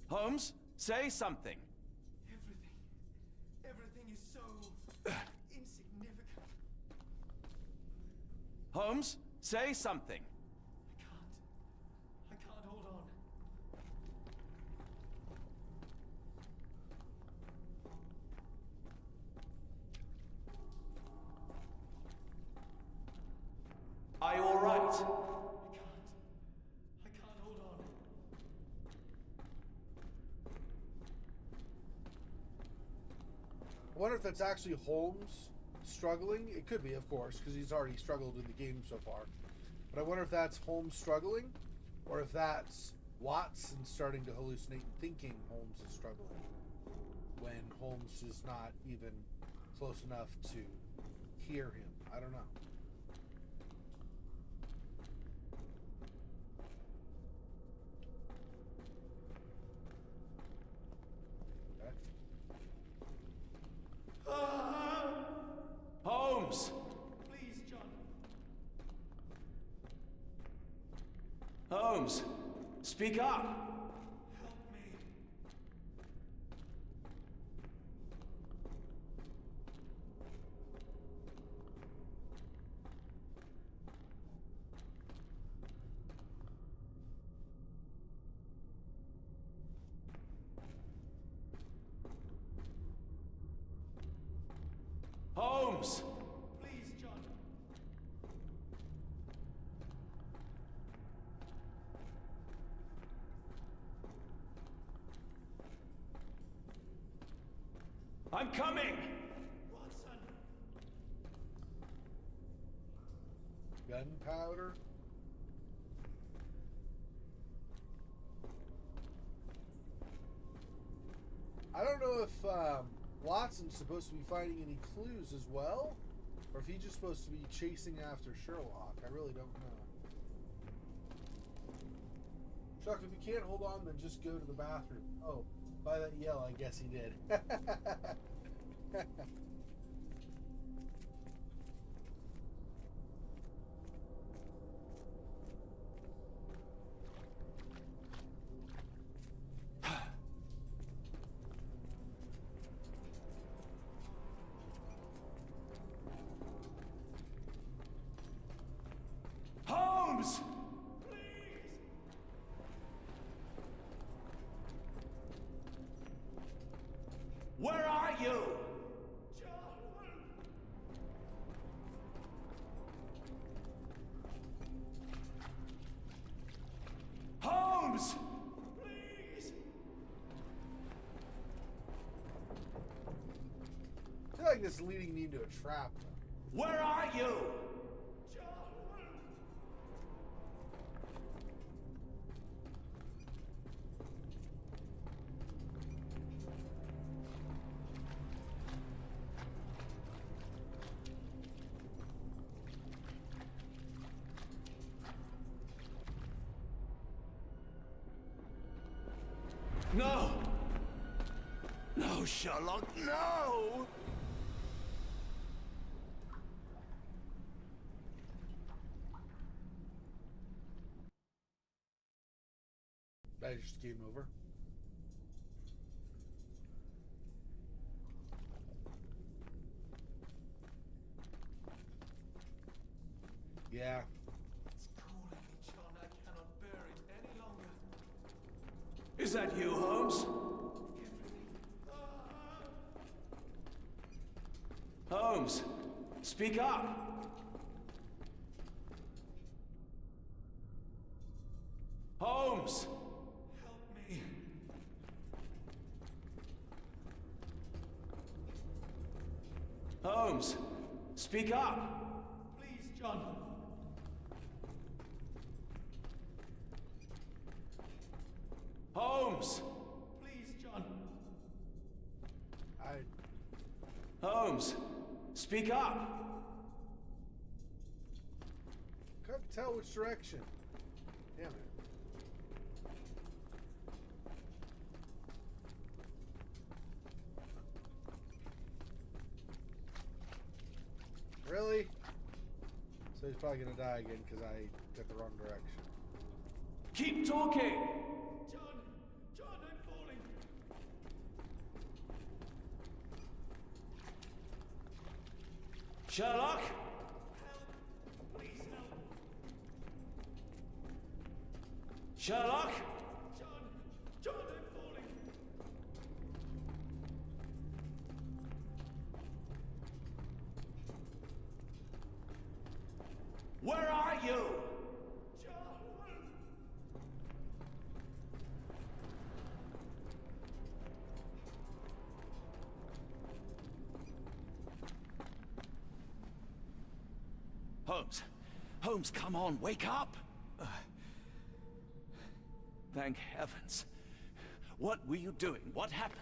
Holmes, say something. Everything is so insignificant. Holmes, say something. I can't hold on. Are you all right? I can't hold on. I wonder if that's actually Holmes struggling. It could be, of course, because he's already struggled in the game so far. But I wonder if that's Holmes struggling, or if that's Watson starting to hallucinate and thinking Holmes is struggling, when Holmes is not even close enough to hear him. I don't know. Holmes! Please, John. Holmes! Speak up! Help me. Holmes! Please, John. I'm coming! Watson. Gunpowder? I don't know if Watson's supposed to be finding any clues as well, or if he's just supposed to be chasing after Sherlock. I really don't know. Chuck, if you can't hold on, then just go to the bathroom. Oh, by that yell, I guess he did. Where are you? Holmes! Please! I feel like this is leading me into a trap. Where are you? No! No, Sherlock, no! I just game over. Yeah. It's calling me, John. I cannot bear it any longer. Is that you, Holmes? Holmes, speak up! Holmes! Help me. Holmes, speak up! Please, John. Holmes! Please, John. Holmes, speak up! Couldn't tell which direction. Damn it. Really? So he's probably gonna die again because I took the wrong direction. Keep talking! John, I'm falling. Sherlock? Please help. Sherlock? John, I'm falling. Where are you? Holmes. Holmes, come on, wake up! Thank heavens. What were you doing? What happened?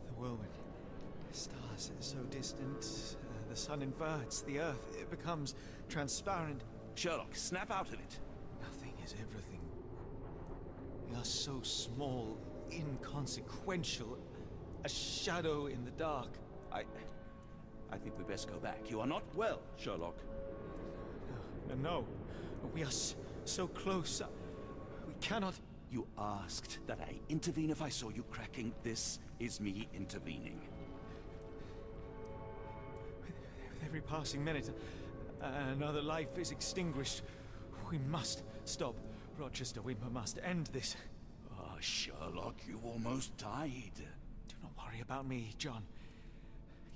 The whirlwind. Stars so distant. The sun inverts. The earth, it becomes transparent. Sherlock, snap out of it. Nothing is everything. We are so small, inconsequential. A shadow in the dark. I think we best go back. You are not well, Sherlock. No. We are so close. We cannot... You asked that I intervene if I saw you cracking. This is me intervening. With every passing minute, another life is extinguished. We must stop. Rochester, we must end this. Ah, Sherlock, you almost died. Do not worry about me, John.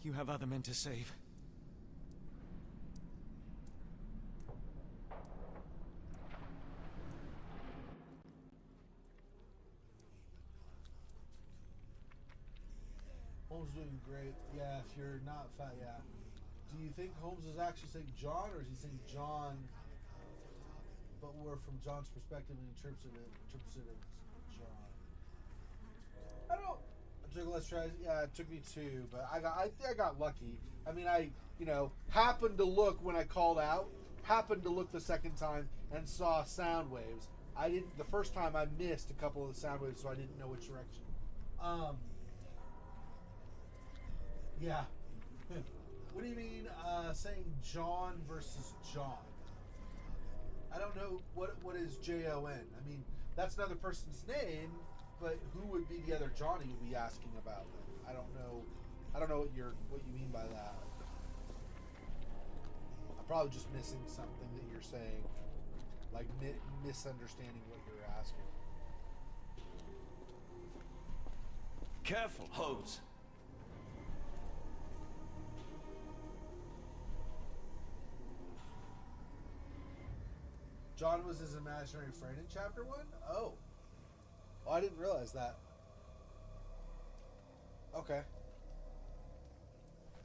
You have other men to save. Holmes doing great. Yeah, if you're not fat, yeah. Do you think Holmes is actually saying John, or is he saying John, but we're from John's perspective and interprets it as John? I don't. I took less tries. Yeah, it took me 2, but I think I got lucky. I mean, I happened to look when I called out. Happened to look the second time and saw sound waves. I didn't. The first time I missed a couple of the sound waves, so I didn't know which direction. Yeah. What do you mean saying John versus John? I don't know what is Jon. I mean, that's another person's name, but who would be the other Johnny you'd be asking about? I don't know. I don't know what you mean by that. I'm probably just missing something that you're saying, like misunderstanding what you're asking. Careful, Holmes. John was his imaginary friend in chapter 1? Oh. Oh, I didn't realize that. Okay.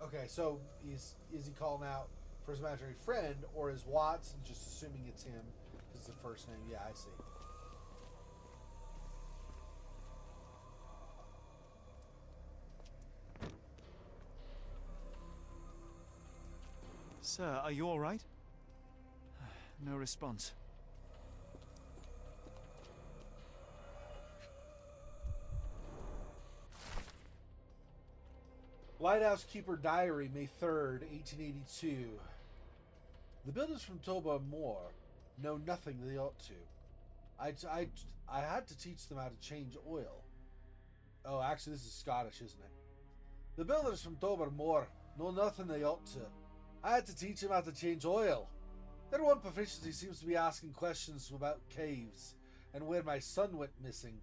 Okay, so is he calling out for his imaginary friend, or is Watson just assuming it's him because it's the first name? Yeah, I see. Sir, are you all right? No response. Lighthouse Keeper Diary, May 3rd, 1882. The builders from Toba Moor know nothing they ought to. I had to teach them how to change oil. Oh, actually, this is Scottish, isn't it? The builders from Toba Moor know nothing they ought to. I had to teach them how to change oil. Their one proficiency seems to be asking questions about caves and where my son went missing.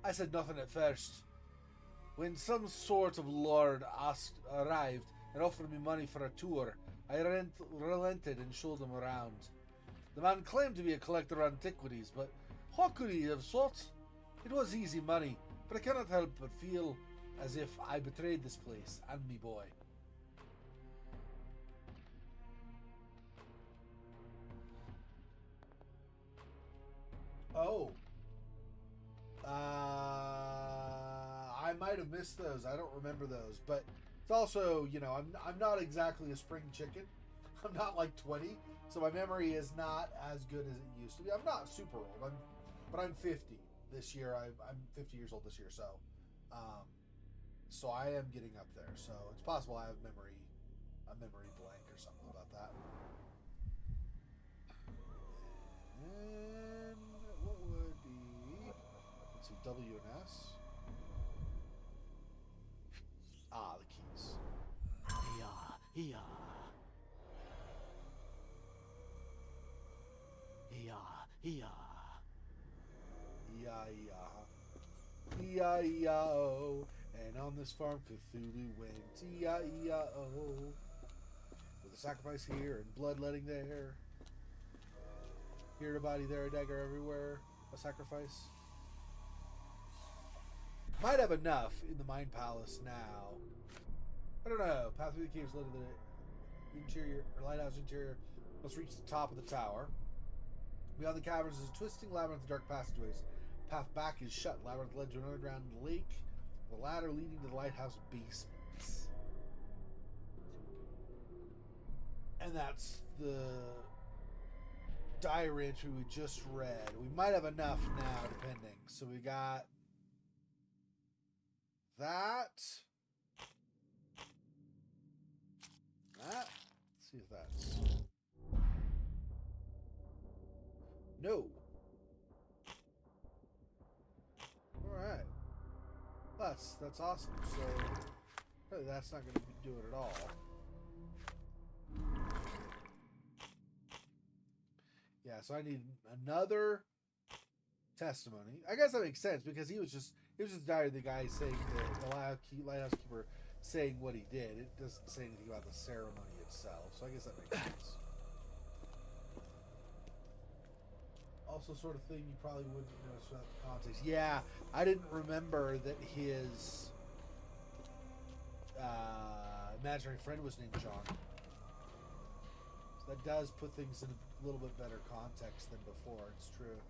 I said nothing at first. When some sort of lord arrived and offered me money for a tour, I relented and showed him around. The man claimed to be a collector of antiquities, but how could he have sought? It was easy money, but I cannot help but feel as if I betrayed this place and me boy. Oh. I might have missed those. I don't remember those, but it's also, you know, I'm not exactly a spring chicken. I'm not like 20, so my memory is not as good as it used to be. I'm not super old. But I'm 50 this year. I'm 50 years old this year, so I am getting up there. So it's possible I have a memory blank or something about that. And what would be? Let's see, W and S. Ah, the keys. Yeah. E-I-E-O. And on this farm Cthulhu went E-I-E-O. With a sacrifice here and bloodletting there. Here a body, there a dagger, everywhere a sacrifice. Might have enough in the Mind Palace now. I don't know. Path through the caves led to the interior, or lighthouse interior. Must reach the top of the tower. Beyond the caverns is a twisting labyrinth of dark passageways. Path back is shut. Labyrinth led to an underground lake. The ladder leading to the lighthouse basements. And that's the diary entry we just read. We might have enough now, depending. So we got that. Let's see if that's... No. Alright. That's awesome. So, really, that's not going to do it at all. Yeah, so I need another testimony. I guess that makes sense because it was just a diary of the guy saying the lighthouse keeper saying what he did. It doesn't say anything about the ceremony itself, so I guess that makes sense. Also, sort of thing you probably wouldn't notice without the context. Yeah, I didn't remember that his imaginary friend was named John. So that does put things in a little bit better context than before. It's true.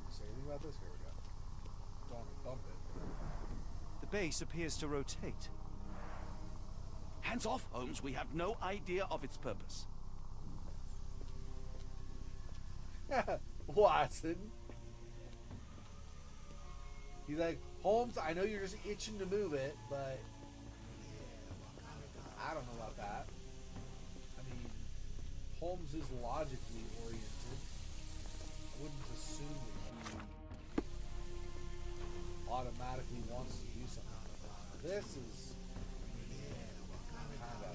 Say anything about this? Here we go. Don't bump it. The base appears to rotate. Hands off, Holmes. We have no idea of its purpose. Watson. He's like, Holmes, I know you're just itching to move it, but I don't know about that. I mean, Holmes is logically oriented. I wouldn't assume that he automatically wants to do something like that. This is kinda.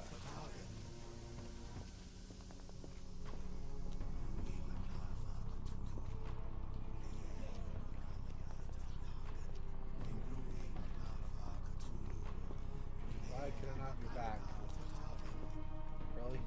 Why can I not get back? Really?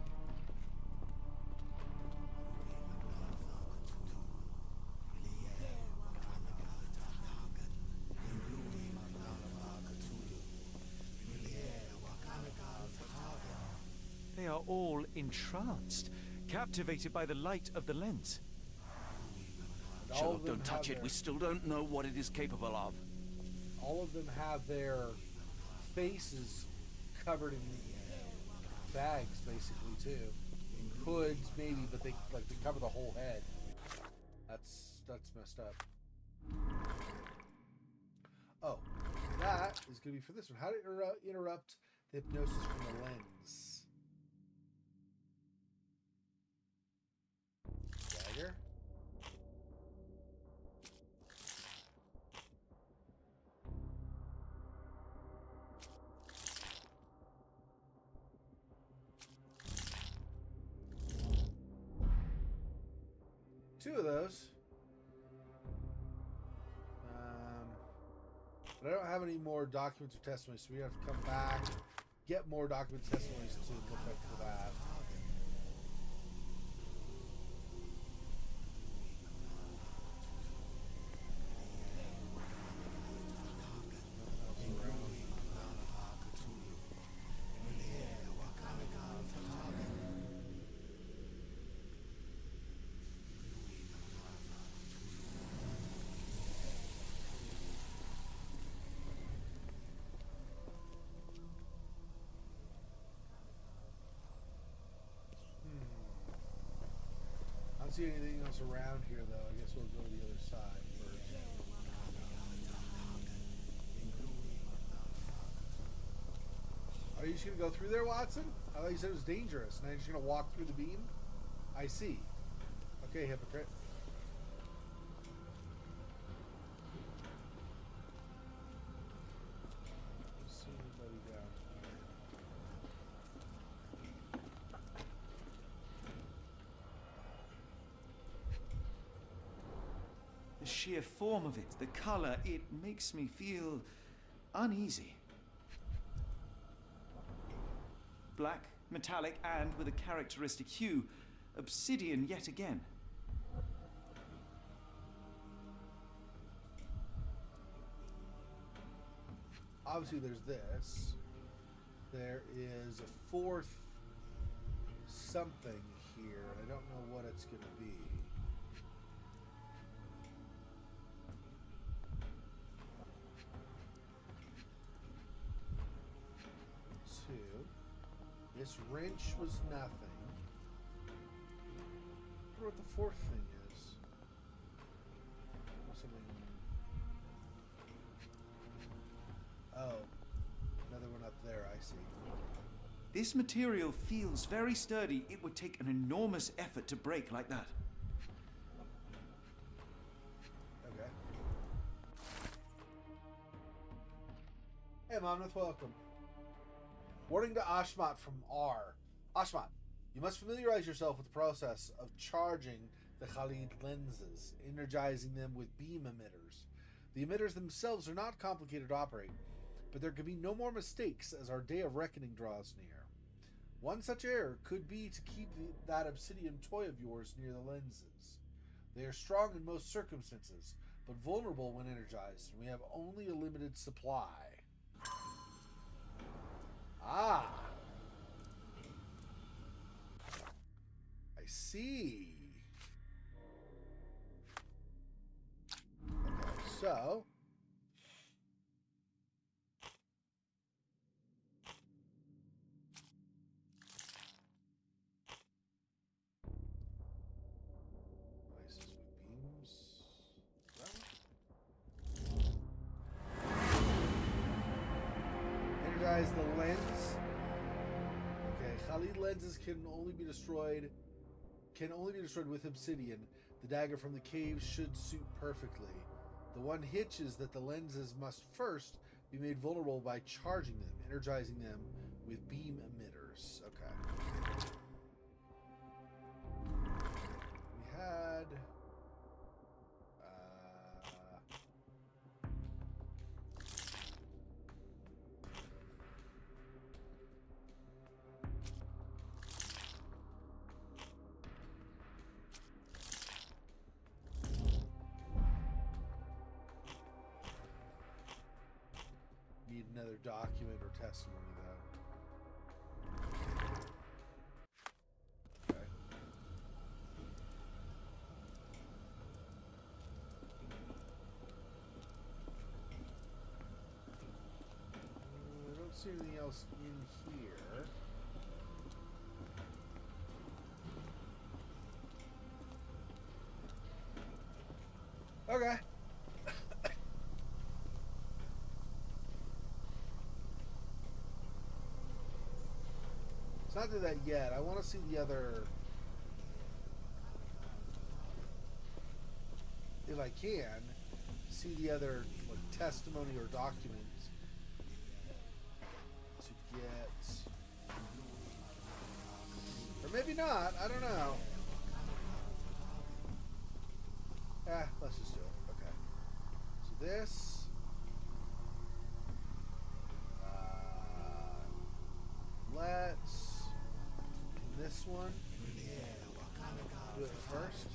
They are all entranced, captivated by the light of the lens. And all Sherlock, of them don't touch have it. We still don't know what it is capable of. all of them have their faces covered in bags, basically, too. Hoods, maybe, but they cover the whole head. That's messed up. Oh, that is going to be for this one. How to interrupt the hypnosis from the lens. Dagger. Two of those. But I don't have any more documents or testimonies, so we have to come back, get more documents and testimonies to look up for that. I don't see anything else around here, though. I guess we'll go to the other side first. Are you just going to go through there, Watson? I thought you said it was dangerous. Now you're just going to walk through the beam? I see. Okay, hypocrite. Don't see anybody down here. The sheer form of it, the color, it makes me feel uneasy. Black, metallic, and with a characteristic hue, obsidian yet again. Obviously, there's this. There is a fourth something here. I don't know what it's going to be. Two. This wrench was nothing. I wonder what the fourth thing is. Something. Oh, another one up there, I see. This material feels very sturdy. It would take an enormous effort to break like that. Okay. Hey, Monmouth, welcome. Warning to Ashmat from R. Ashmat, you must familiarize yourself with the process of charging the Khalid lenses, energizing them with beam emitters. The emitters themselves are not complicated to operate, but there can be no more mistakes as our day of reckoning draws near. One such error could be to keep that obsidian toy of yours near the lenses. They are strong in most circumstances, but vulnerable when energized, and we have only a limited supply. Ah! I see. Okay, so... Devices with beams. Energize the lens. Okay, Khalid lenses can only be destroyed with obsidian. The dagger from the cave should suit perfectly. The one hitch is that the lenses must first be made vulnerable by charging them, energizing them with beam emitters. Okay. We had... need another document or testimony, though. Okay. I don't see anything else in here. Okay. It's not to that yet. I want to see the other... If I can, see the other like, testimony or documents to get... Or maybe not. I don't know. Let's just do it. Okay. So this... let's... This one. Do it first.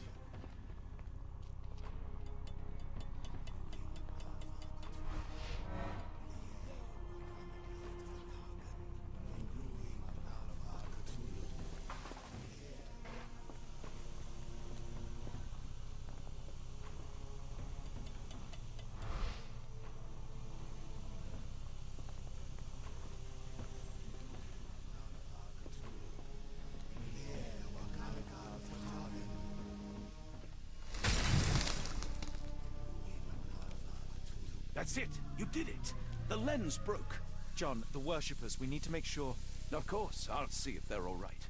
That's it! You did it! The lens broke! John, the worshippers, we need to make sure... Of course, I'll see if they're all right.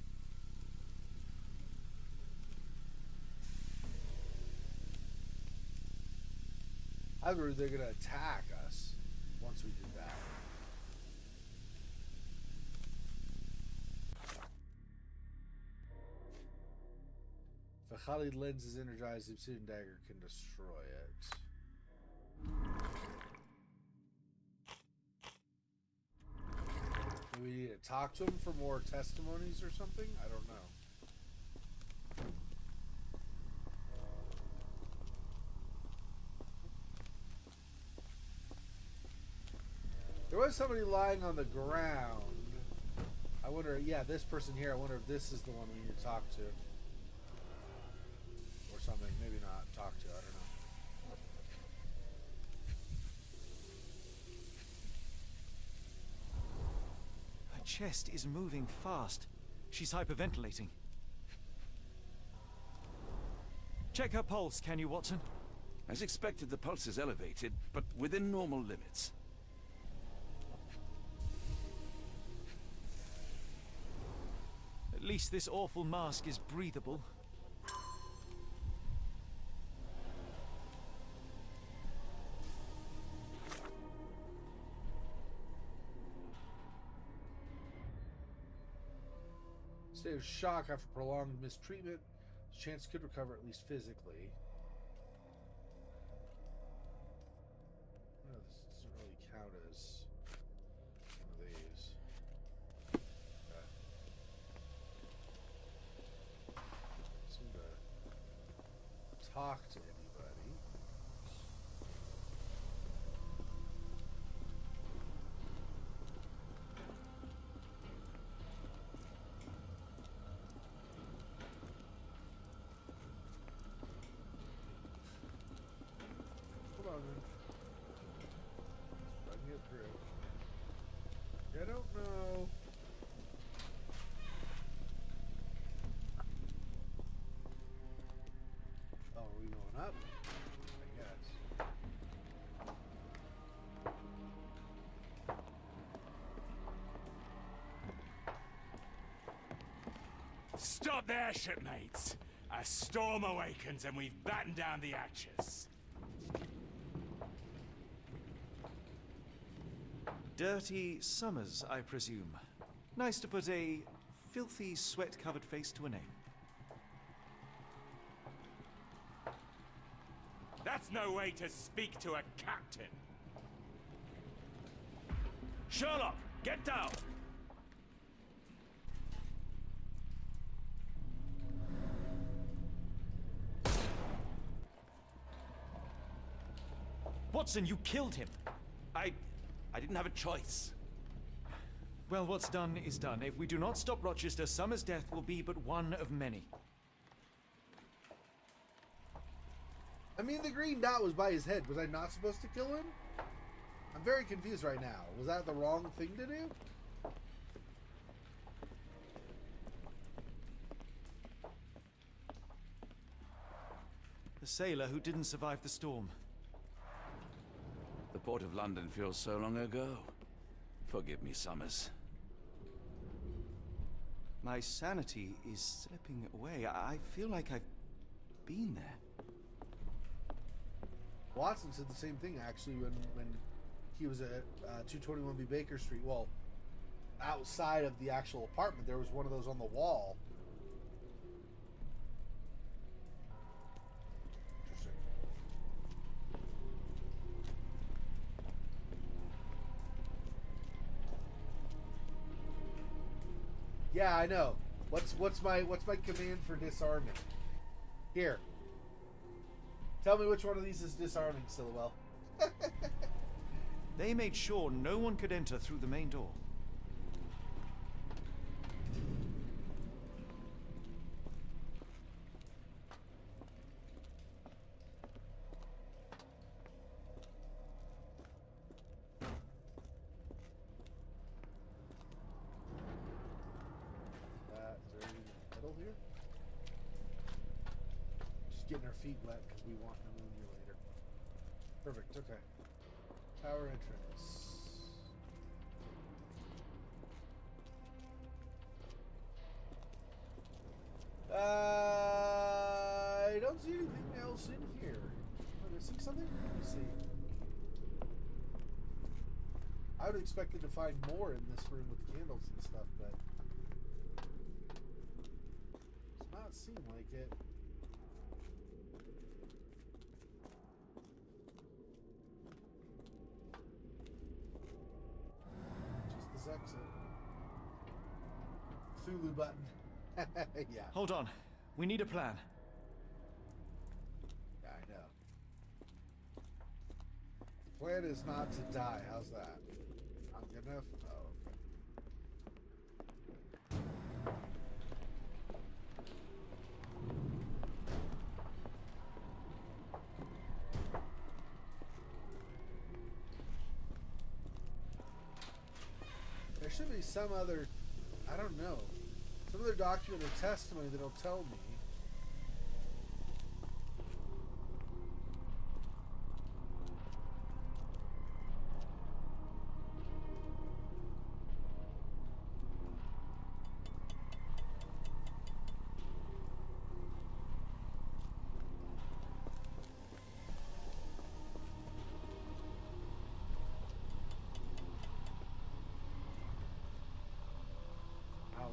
I worry they're gonna attack us once we do that. If a Khalid lens is energized, the obsidian dagger can destroy it. Do we need to talk to him for more testimonies or something? I don't know. There was somebody lying on the ground. I wonder, yeah, this person here, I wonder if this is the one we need to talk to. Or something, maybe not talk to, I don't know. Her chest is moving fast. She's hyperventilating. Check her pulse, can you, Watson? As expected, the pulse is elevated, but within normal limits. At least this awful mask is breathable. State of shock after prolonged mistreatment. Chance could recover at least physically. No, this doesn't really count as one of these. Okay. Seem to talk to anybody. Hold on, man. I can get through. I don't know. Oh, are we going up? I guess. Stop there, shipmates! A storm awakens and we've battened down the hatches. Dirty Summers, I presume. Nice to put a filthy, sweat-covered face to a name. That's no way to speak to a captain. Sherlock, get down! Watson, you killed him! I didn't have a choice. Well, what's done is done. If we do not stop Rochester, Summer's death will be but one of many. I mean, the green dot was by his head. Was I not supposed to kill him? I'm very confused right now. Was that the wrong thing to do? The sailor who didn't survive the storm. The port of London feels so long ago. Forgive me, Summers. My sanity is slipping away. I feel like I've been there. Watson said the same thing, actually, when he was at 221B Baker Street. Well, outside of the actual apartment, there was one of those on the wall. Interesting. Yeah, I know. What's my command for disarming? Here. Tell me which one of these is disarming, Stilwell. They made sure no one could enter through the main door. Is there any metal here? Just getting our feet wet because we want pneumonia later. Perfect, okay. Tower entrance. I don't see anything else in here. Am I missing something? Let me see. I would have expected to find more in this room with candles and stuff, but does not seem like it. Just this exit. Thulu button. Yeah. Hold on. We need a plan. Yeah, I know. The plan is not to die. How's that? Not good enough? Oh, okay. There should be some other, I don't know, some other document or testimony that'll tell me.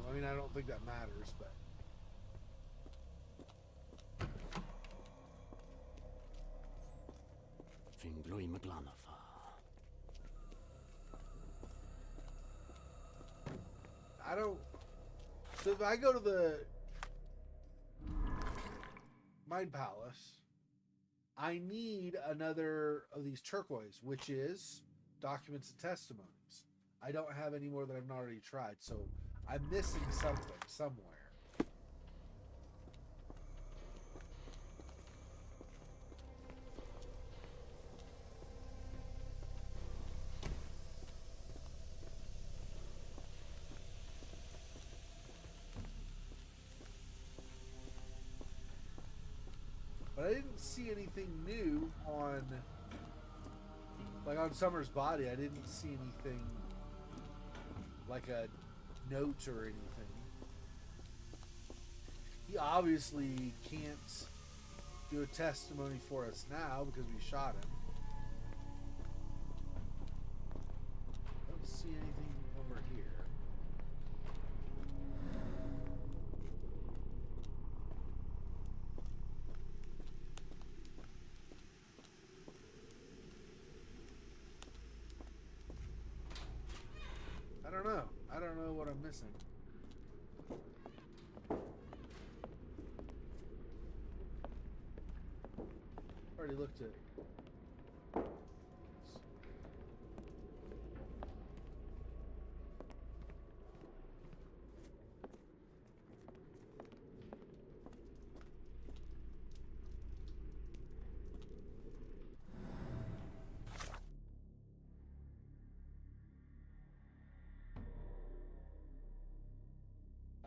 I mean, I don't think that matters, but Fingloi Maglanafa. I don't. So if I go to the Mind Palace, I need another of these turquoise, which is documents and testimonies. I don't have any more that I've not already tried, so I'm missing something somewhere. But I didn't see anything new on, like on Summer's body. I didn't see anything like a note or anything. He obviously can't do a testimony for us now because we shot him. I don't see anything over here. missing? Already looked at.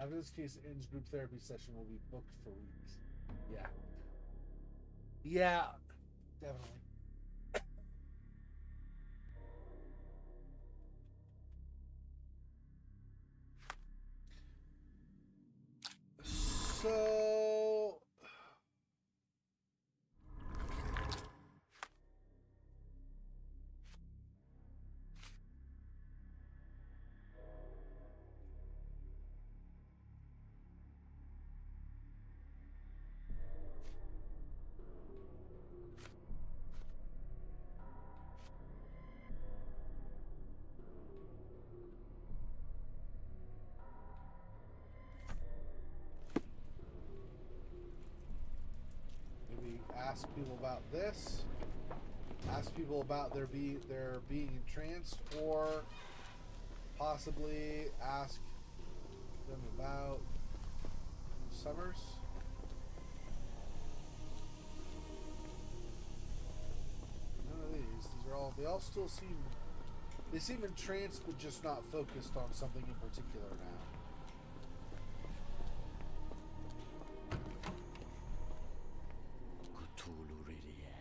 After this case ends, group therapy session will be booked for weeks. Yeah. Yeah, definitely. So... maybe ask people about this. Ask people about their being entranced, or possibly ask them about Summers. None of these. These are all. They all still seem. They seem entranced, but just not focused on something in particular now. Cthulhu Ridier.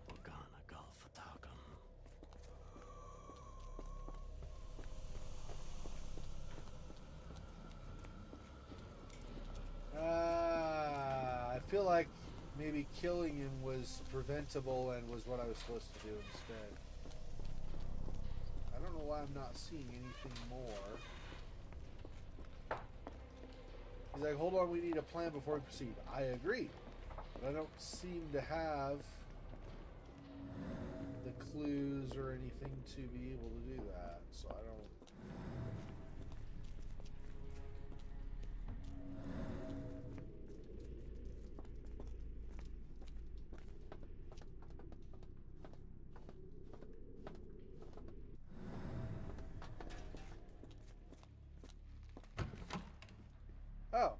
Organa Galfatagam. I feel like maybe killing him was preventable and was what I was supposed to do instead. I don't know why I'm not seeing anything more. He's like, hold on, we need a plan before we proceed. I agree. But I don't seem to have the clues or anything to be able to do that. So I don't... Oh,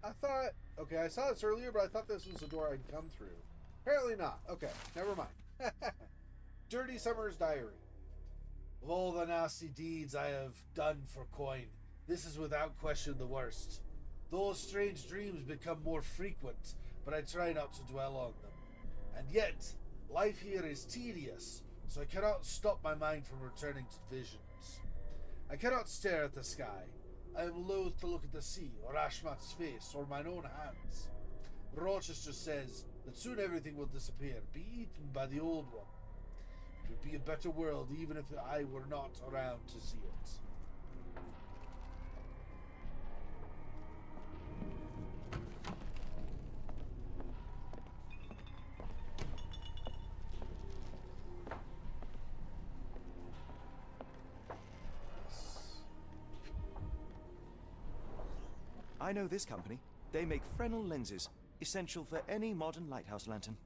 I thought... Okay, I saw this earlier, but I thought this was the door I'd come through. Apparently not. Okay, never mind. Dirty Summer's Diary. Of all the nasty deeds I have done for coin, this is without question the worst. Those strange dreams become more frequent, but I try not to dwell on them. And yet, life here is tedious, so I cannot stop my mind from returning to visions. I cannot stare at the sky. I am loath to look at the sea, or Ashmat's face, or mine own hands. Rochester says that soon everything will disappear, be eaten by the old one. It would be a better world even if I were not around to see it. I know this company. They make Fresnel lenses, essential for any modern lighthouse lantern.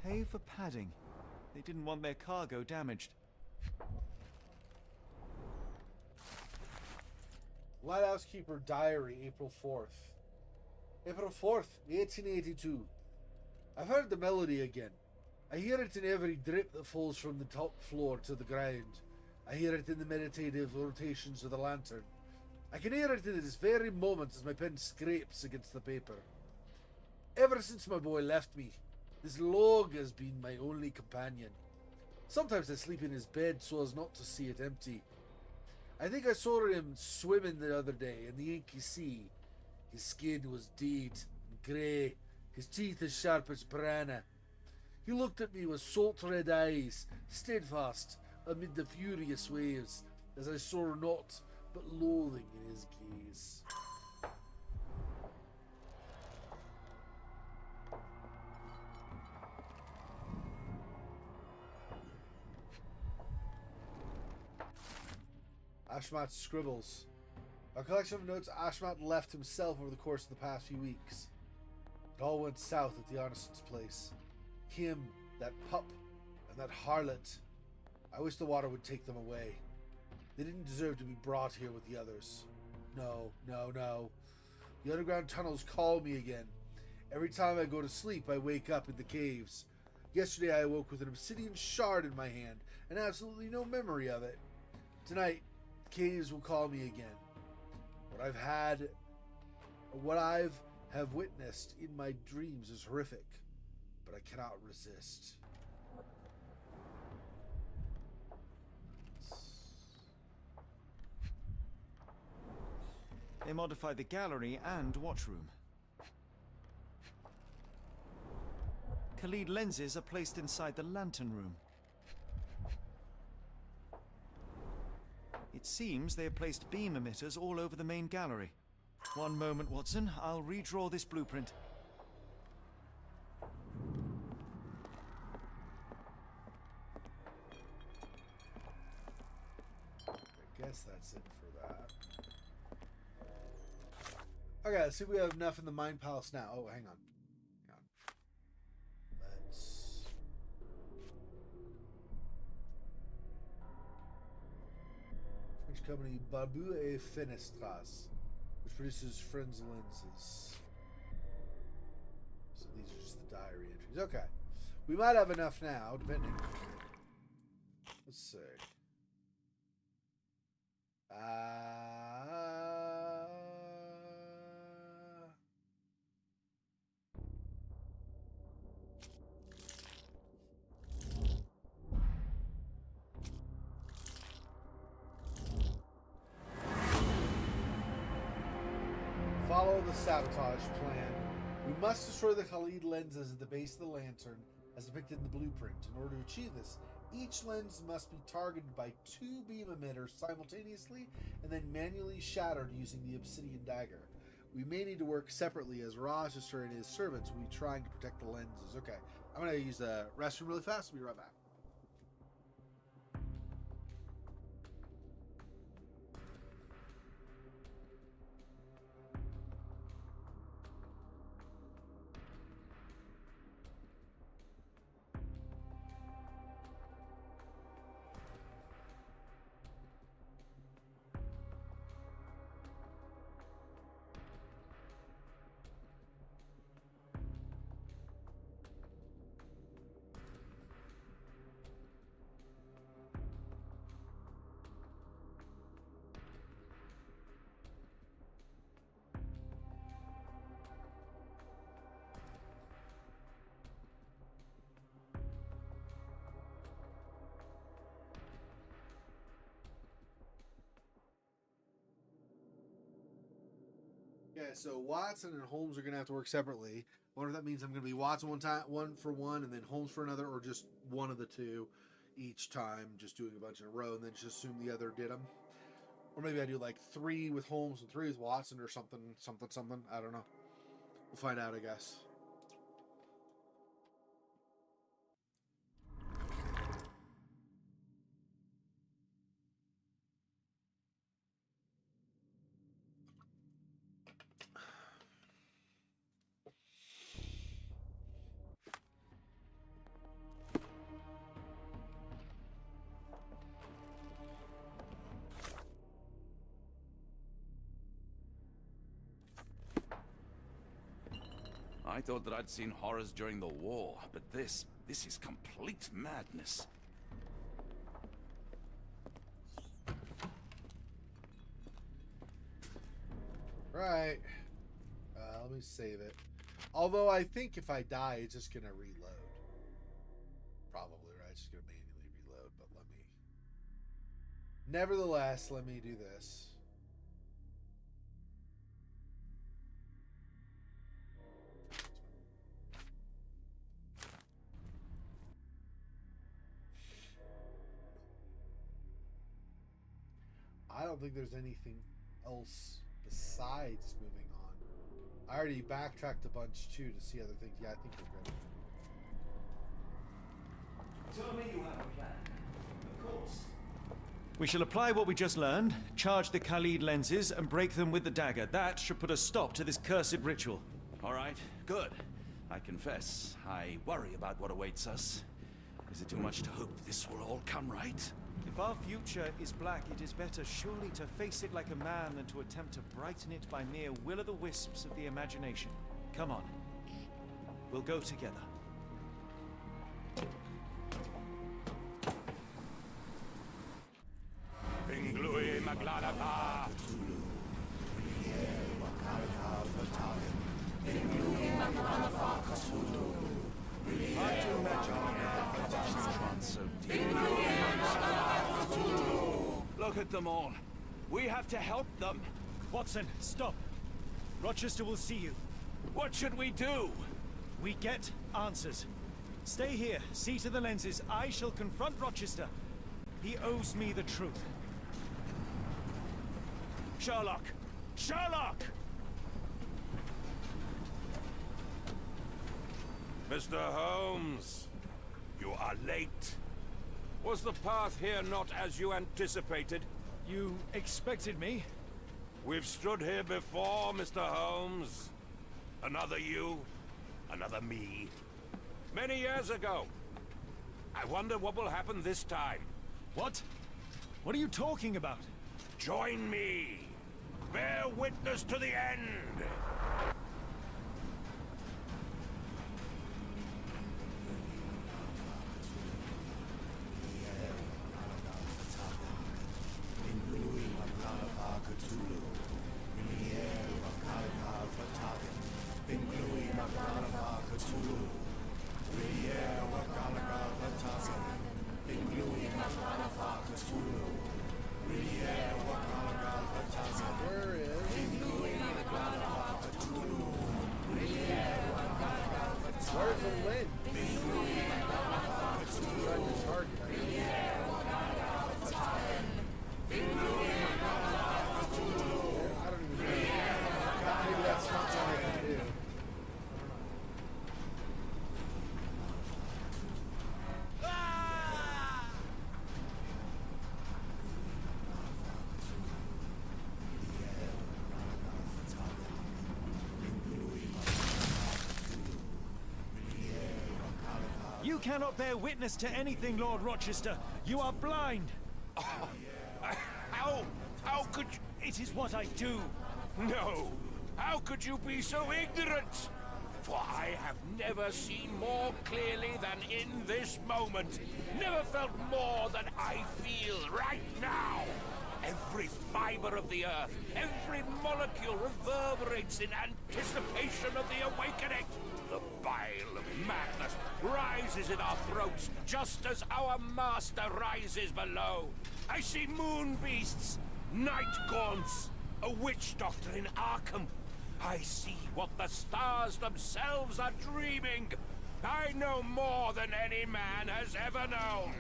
Pay for padding. They didn't want their cargo damaged. Lighthouse Keeper Diary, April 4th. April 4th, 1882. I've heard the melody again. I hear it in every drip that falls from the top floor to the ground. I hear it in the meditative rotations of the lantern. I can hear it in this very moment as my pen scrapes against the paper. Ever since my boy left me, this log has been my only companion. Sometimes I sleep in his bed so as not to see it empty. I think I saw him swimming the other day in the inky sea. His skin was dead and grey, his teeth as sharp as piranha. He looked at me with salt red eyes, steadfast, amid the furious waves, as I saw naught but loathing in his gaze. Ashmat's scribbles. A collection of notes Ashmat left himself over the course of the past few weeks. It all went south at the Innocent's place. Him, that pup, and that harlot. I wish the water would take them away. They didn't deserve to be brought here with the others. No, no, no. The underground tunnels call me again. Every time I go to sleep, I wake up in the caves. Yesterday I awoke with an obsidian shard in my hand, and absolutely no memory of it. Tonight, the caves will call me again. What I've witnessed in my dreams is horrific, but I cannot resist. They modify the gallery and watchroom. Khalid lenses are placed inside the lantern room. It seems they have placed beam emitters all over the main gallery. One moment, Watson. I'll redraw this blueprint. I guess that's it for that. Okay, let's see if we have enough in the Mind Palace now. Oh, hang on. Let's... French company Barbu et Fenestras, which produces Friends lenses. So these are just the diary entries. Okay. We might have enough now, depending. Let's see. Follow the sabotage plan. We must destroy the Khalid lenses at the base of the lantern, as depicted in the blueprint. In order to achieve this, each lens must be targeted by 2 beam emitters simultaneously and then manually shattered using the obsidian dagger. We may need to work separately, as Rochester and his servants will be trying to protect the lenses. Okay, I'm going to use the restroom really fast. We'll be right back. Okay, so Watson and Holmes are going to have to work separately. I wonder if that means I'm going to be Watson one for one, and then Holmes for another, or just one of the two each time, just doing a bunch in a row, and then just assume the other did them. Or maybe I do like 3 with Holmes and 3 with Watson, or something. I don't know. We'll find out, I guess. I thought that I'd seen horrors during the war, but this is complete madness. Right. Let me save it. Although I think if I die, it's just going to reload. Probably, right? It's just going to manually reload, but let me... Nevertheless, let me do this. don't think there's anything else besides moving on. I already backtracked a bunch too to see other things. Yeah, I think we're good. Tell me you have a plan. Of course. We shall apply what we just learned, charge the Khalid lenses, and break them with the dagger. That should put a stop to this cursed ritual. All right, good. I confess, I worry about what awaits us. Is it too much to hope this will all come right? If our future is black, it is better surely to face it like a man than to attempt to brighten it by mere will-o'-the-wisps of the imagination. Come on. We'll go together. Look at them all. We have to help them. Watson, stop. Rochester will see you. What should we do? We get answers. Stay here, see to the lenses. I shall confront Rochester. He owes me the truth. Sherlock! Sherlock! Mr. Holmes, you are late. Was the path here not as you anticipated? You expected me? We've stood here before, Mr. Holmes. Another you, another me. Many years ago. I wonder what will happen this time. What? What are you talking about? Join me. Bear witness to the end. Where's the wind? Trying to target. I don't even know. Maybe that's not what I can do. You cannot bear witness to anything, Lord Rochester. You are blind. How could you? It is what I do. No! How could you be so ignorant? For I have never seen more clearly than in this moment. Never felt more than I feel right now. Every fiber of the earth, every molecule reverberates in anticipation of the awakening. The bile of madness rises in our throats just as our master rises below. I see moon beasts, night gaunts, a witch doctor in Arkham. I see what the stars themselves are dreaming. I know more than any man has ever known.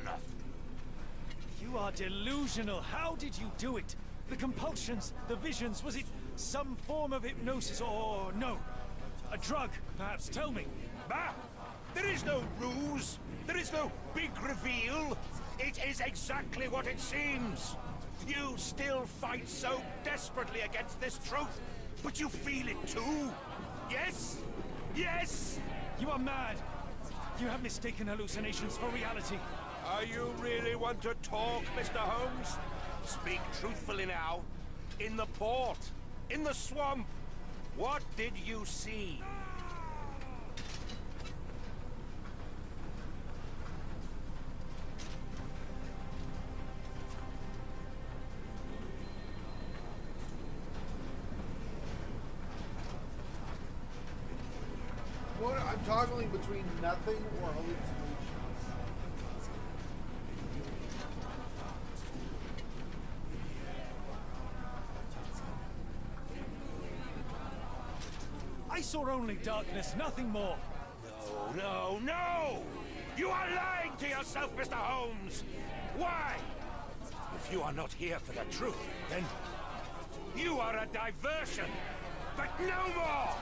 You are delusional. How did you do it? The compulsions, the visions, was it some form of hypnosis or no? A drug, perhaps? Tell me. Bah! There is no ruse. There is no big reveal. It is exactly what it seems. You still fight so desperately against this truth, but you feel it too. Yes? Yes? You are mad. You have mistaken hallucinations for reality. Are you really want to talk, Mr. Holmes? Speak truthfully now. In the port, in the swamp, what did you see? What? I'm toggling between nothing or hallucinations. I saw only darkness, nothing more. No, no, no! You are lying to yourself, Mr. Holmes! Why? If you are not here for the truth, then you are a diversion. But no more!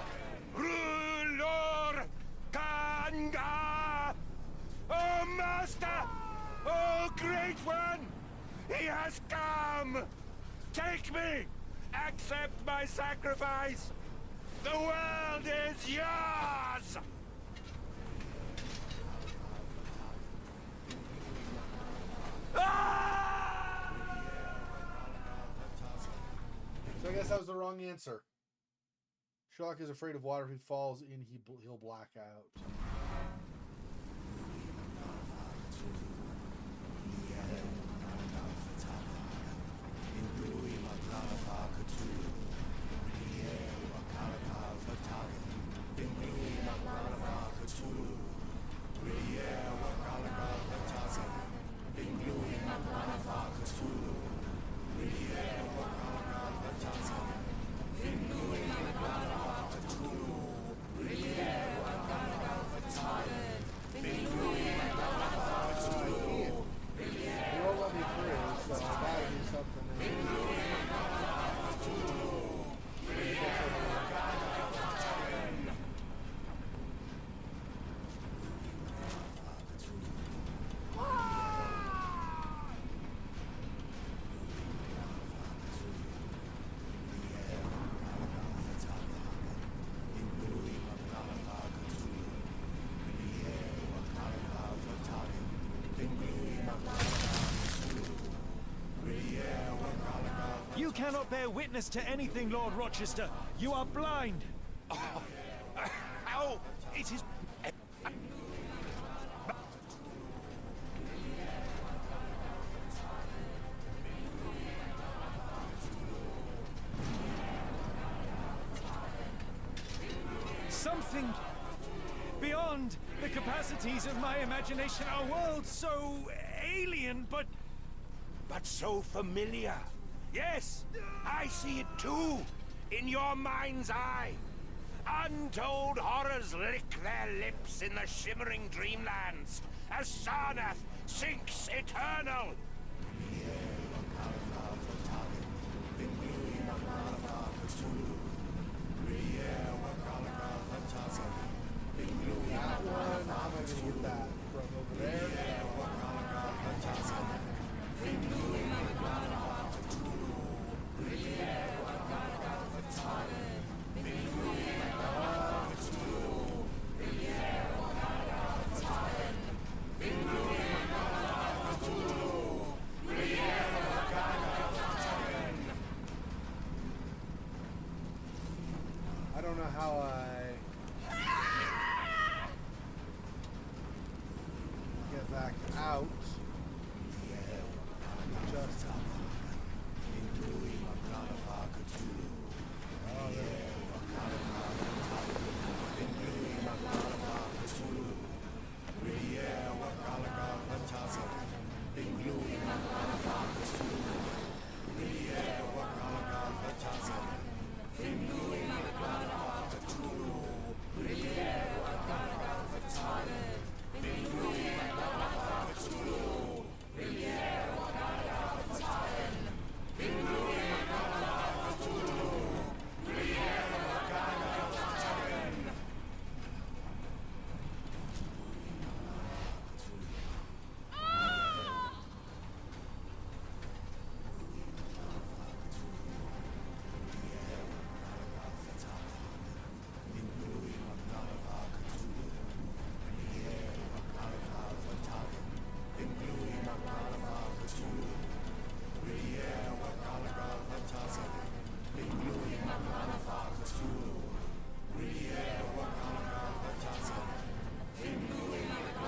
Rulor Kanga! Oh, Master! Oh, Great One! He has come! Take me! Accept my sacrifice! The world is yours! Ah! So I guess that was the wrong answer. Sherlock is afraid of water. If he falls in, he'll black out. You cannot bear witness to anything, Lord Rochester. You are blind. How? It is... something beyond the capacities of my imagination. A world so alien, but so familiar. Yes, I see it too, in your mind's eye. Untold horrors lick their lips in the shimmering dreamlands as Sarnath sinks eternal. That one, I'm going to get that from over there. I don't know how I get back out. Just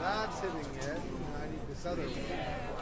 that's hitting it. I need this other one.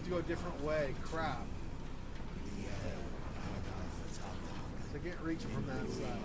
to go a different way. Crap. So I can't reach it from that side.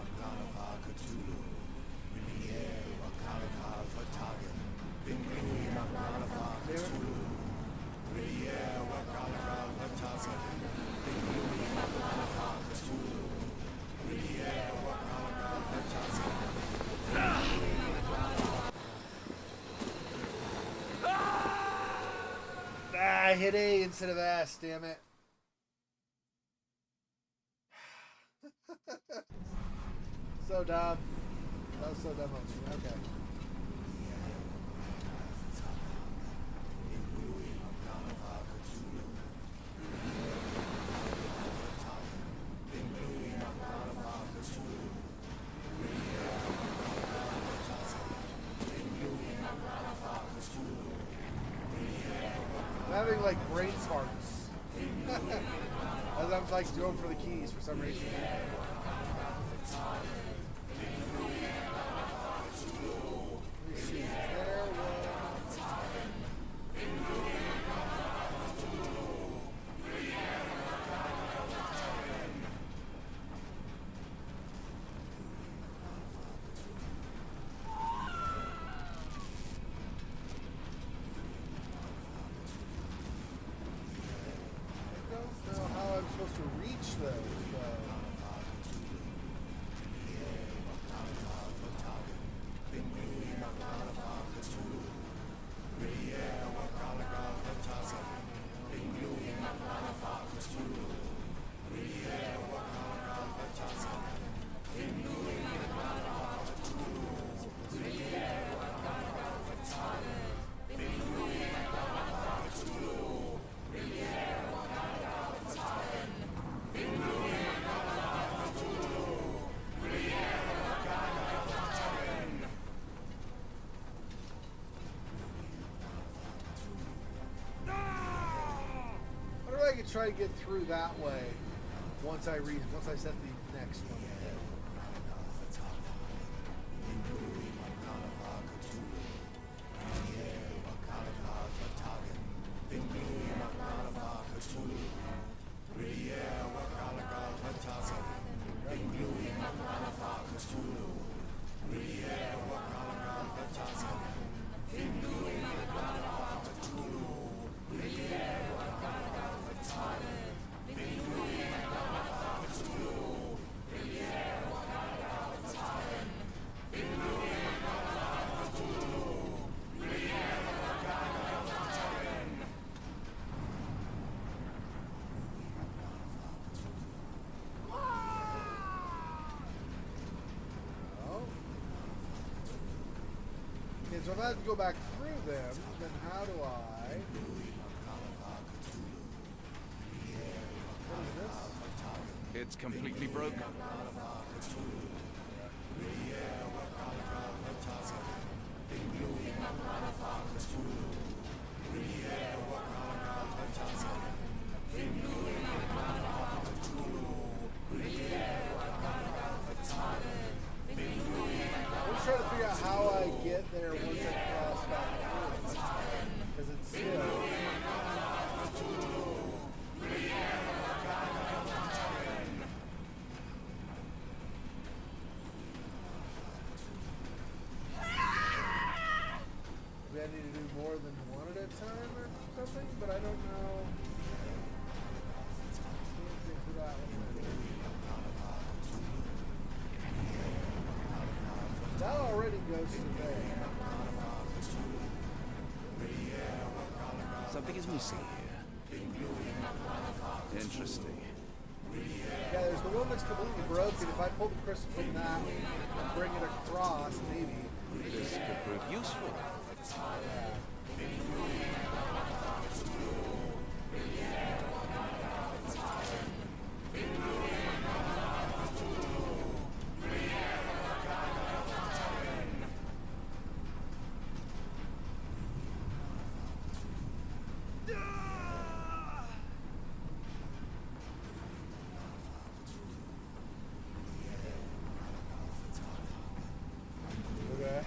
I hit A instead of S, damn it. So dumb. That was so dumb of me. Okay. I'm having like brain farts. As I'm like going for the keys for some reason. Let me see. There was... I don't know how I'm supposed to reach those, though. I could try to get through that way once I set the next one. So if I have to go back through them, then how do I... What is this? It's completely broken. I'm just trying to figure out how I get there once I cross back through. Because it's still... Maybe I need to do more than one at a time or something, but I don't know. Can't think of that one. That already goes to there. Something is missing here. Interesting. Yeah, there's the one that's completely broken. If I pull the crystal from that and bring it across, maybe. This could prove useful. Okay.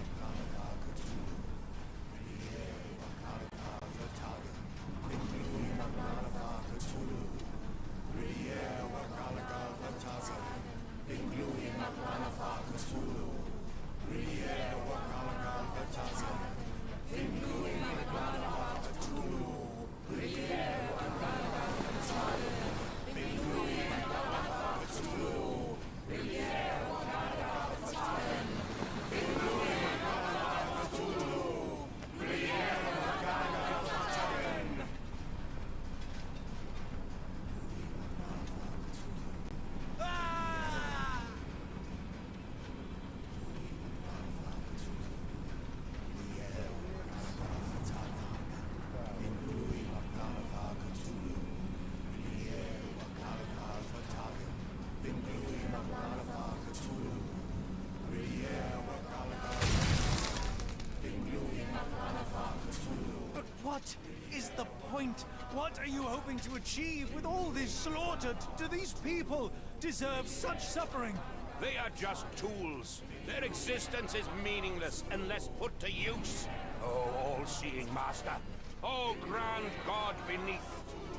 point? What are you hoping to achieve with all this slaughter? Do these people deserve such suffering? They are just tools. Their existence is meaningless unless put to use. Oh, all-seeing master. Oh, grand God beneath.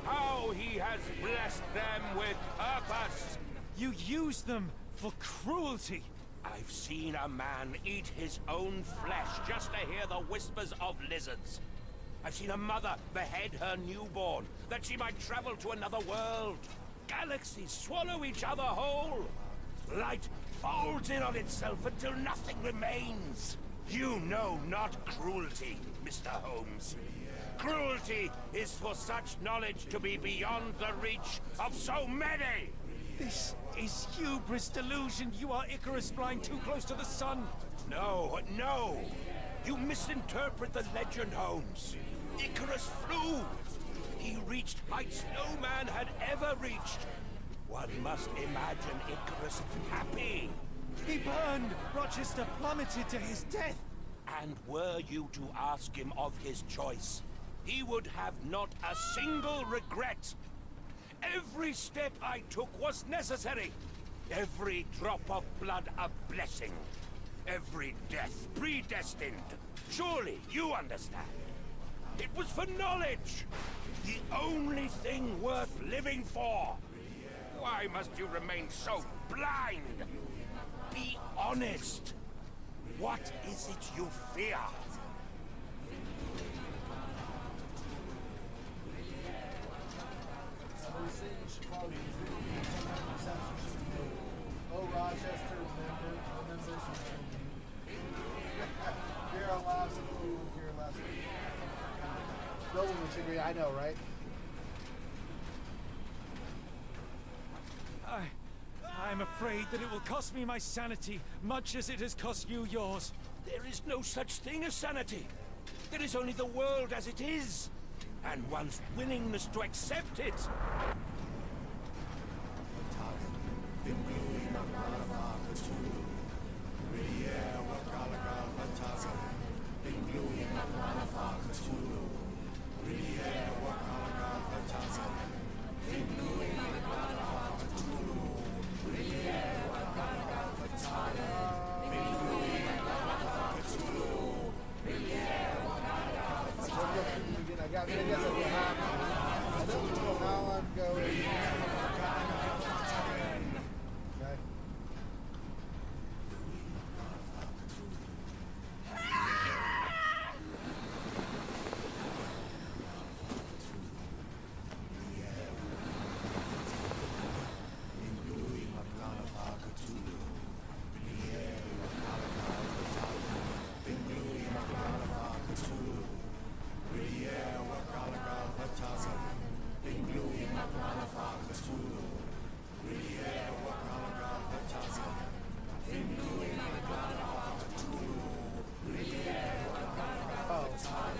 How he has blessed them with purpose. You use them for cruelty. I've seen a man eat his own flesh just to hear the whispers of lizards. I've seen a mother behead her newborn, that she might travel to another world. Galaxies swallow each other whole. Light folds in on itself until nothing remains. You know not cruelty, Mr. Holmes. Cruelty is for such knowledge to be beyond the reach of so many! This is hubris delusion. You are Icarus flying too close to the sun. No, no! You misinterpret the legend, Holmes. Icarus flew! He reached heights no man had ever reached. One must imagine Icarus happy. He burned. Rochester plummeted to his death. And were you to ask him of his choice, he would have not a single regret. Every step I took was necessary. Every drop of blood a blessing. Every death predestined. Surely you understand. It was for knowledge. The only thing worth living for. Why must you remain so blind? Be honest. What is it you fear? Oh, Rochester, remember something. Here are laughs at you, here are laughs at you. No one would agree, I know, right? I'm afraid that it will cost me my sanity, much as it has cost you yours. There is no such thing as sanity. There is only the world as it is, and one's willingness to accept it. I guess I will have to. I don't know how I'm going. Okay.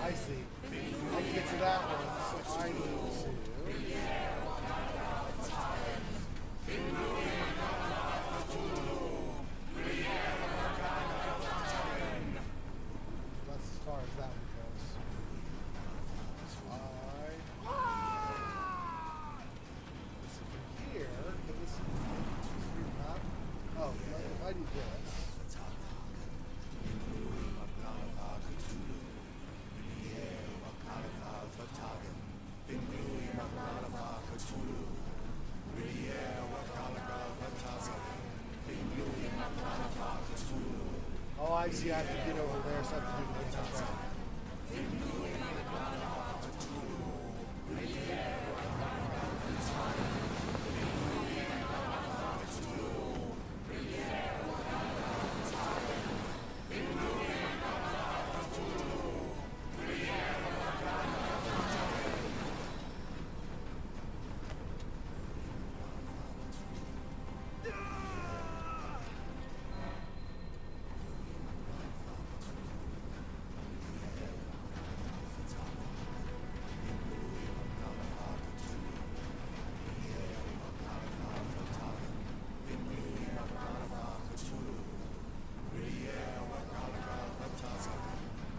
I see. I can get to that one, so I need to... That's as far as that one goes. This is from here, but this is not... Oh, if I do this... Oh, I see. I have to get over there, so I have to do the thing.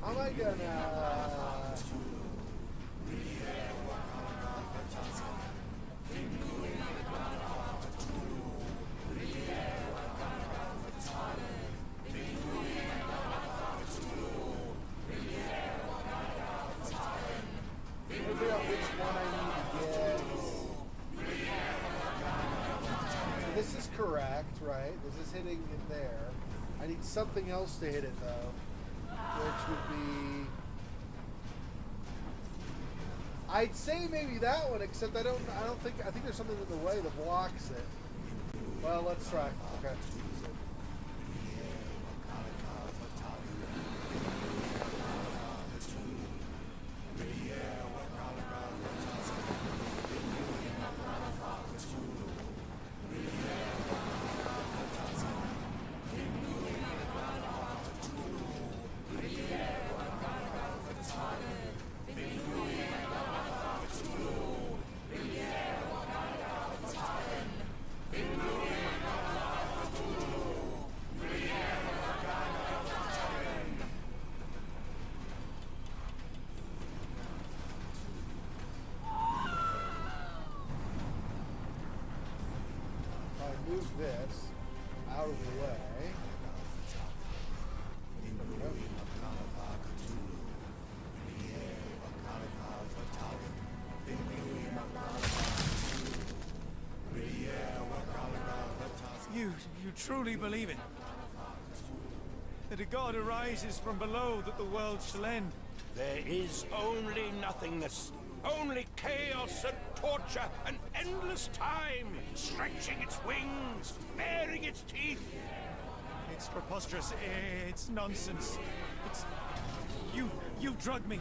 Am I gonna... correct, right? This is hitting it there. I need something else to hit it though, which would be. I'd say maybe that one, except I think there's something in the way that blocks it. Well, let's try. Okay. Move this out of the way. You truly believe it? That a god arises from below, that the world shall end? There is only nothingness. Only chaos and torture and endless time, stretching its wings, baring its teeth. It's preposterous. It's nonsense. It's... You drugged me.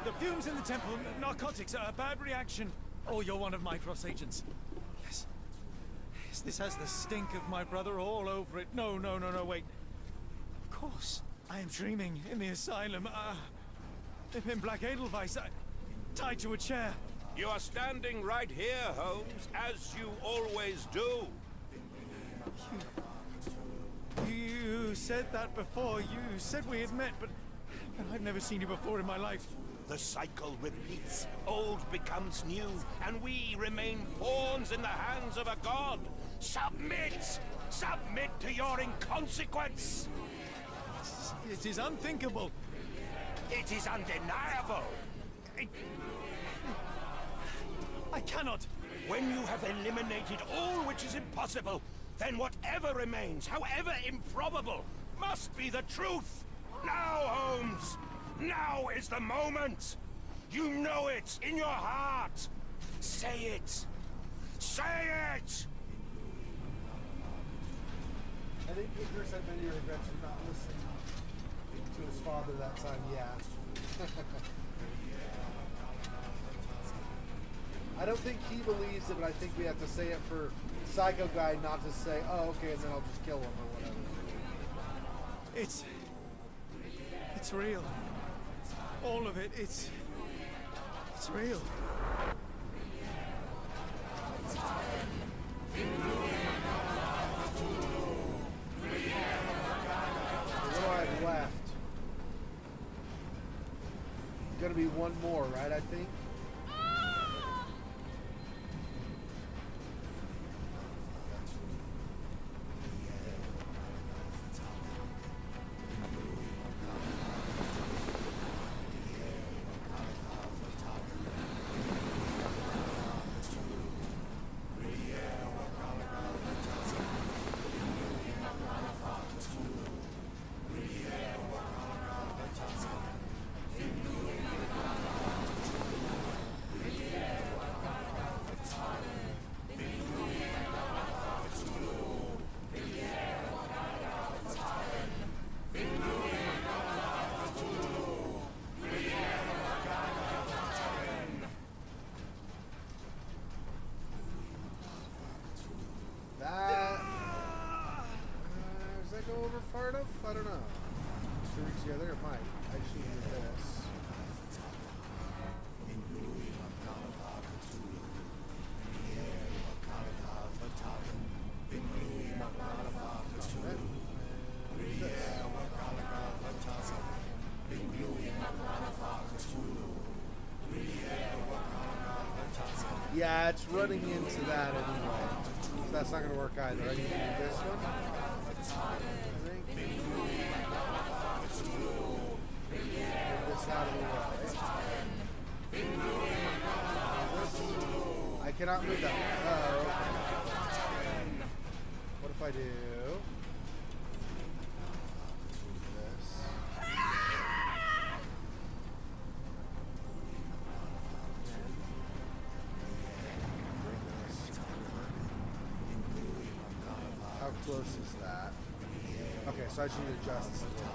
The fumes in the temple, narcotics, a bad reaction. Oh, you're one of my cross agents. Yes. Yes, this has the stink of my brother all over it. No, wait. Of course. I am dreaming in the asylum. In Black Edelweiss, tied to a chair. You are standing right here, Holmes, as you always do. You said that before. You said we had met, but I've never seen you before in my life. The cycle repeats. Old becomes new, and we remain pawns in the hands of a god. Submit! Submit to your inconsequence! It is unthinkable. It is undeniable. I cannot. When you have eliminated all which is impossible, then whatever remains, however improbable, must be the truth. Now, Holmes, now is the moment. You know it in your heart. Say it. Say it! I think Icarus had many regrets for not listening to his father that time, yeah. I don't think he believes it, but I think we have to say it for Psycho Guy not to say, oh, okay, and then I'll just kill him or whatever. It's real. All of it, it's real. What do I have left? Gonna be one more, right, I think? Does that go over far enough? I don't know. 2 weeks together, it might. I just need to do this. Yeah, it's running into that anyway. So that's not going to work either. I need to do this one. I think. Get this out of the way. This. I cannot move that one. Oh, okay. What if I do this? How close is that? Okay, so I should adjust this a little.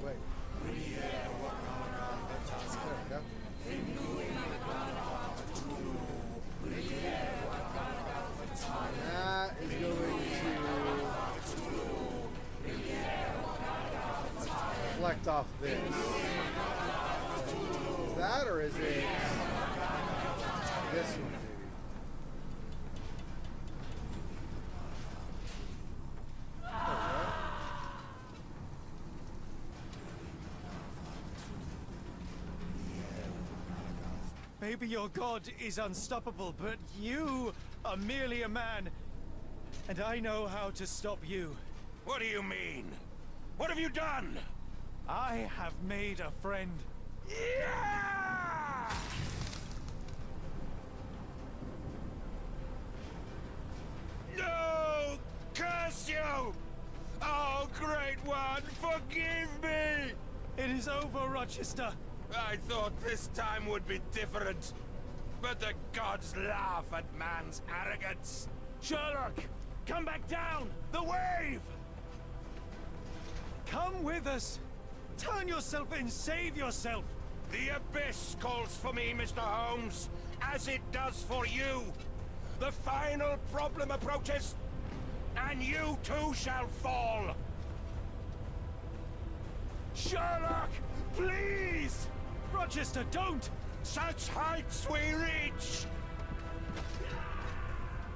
Wait. There we go. That is going to reflect off this. Is that, or is it this one, maybe? Maybe your god is unstoppable, but you are merely a man, and I know how to stop you. What do you mean? What have you done? I have made a friend. Yeah! No! Curse you! Oh, great one, forgive me! It is over, Rochester. I thought this time would be different. But the gods laugh at man's arrogance. Sherlock, come back down! The wave! Come with us! Turn yourself in, save yourself! The abyss calls for me, Mr. Holmes, as it does for you. The final problem approaches, and you too shall fall. Sherlock, please! Rochester, don't! Such heights we reach!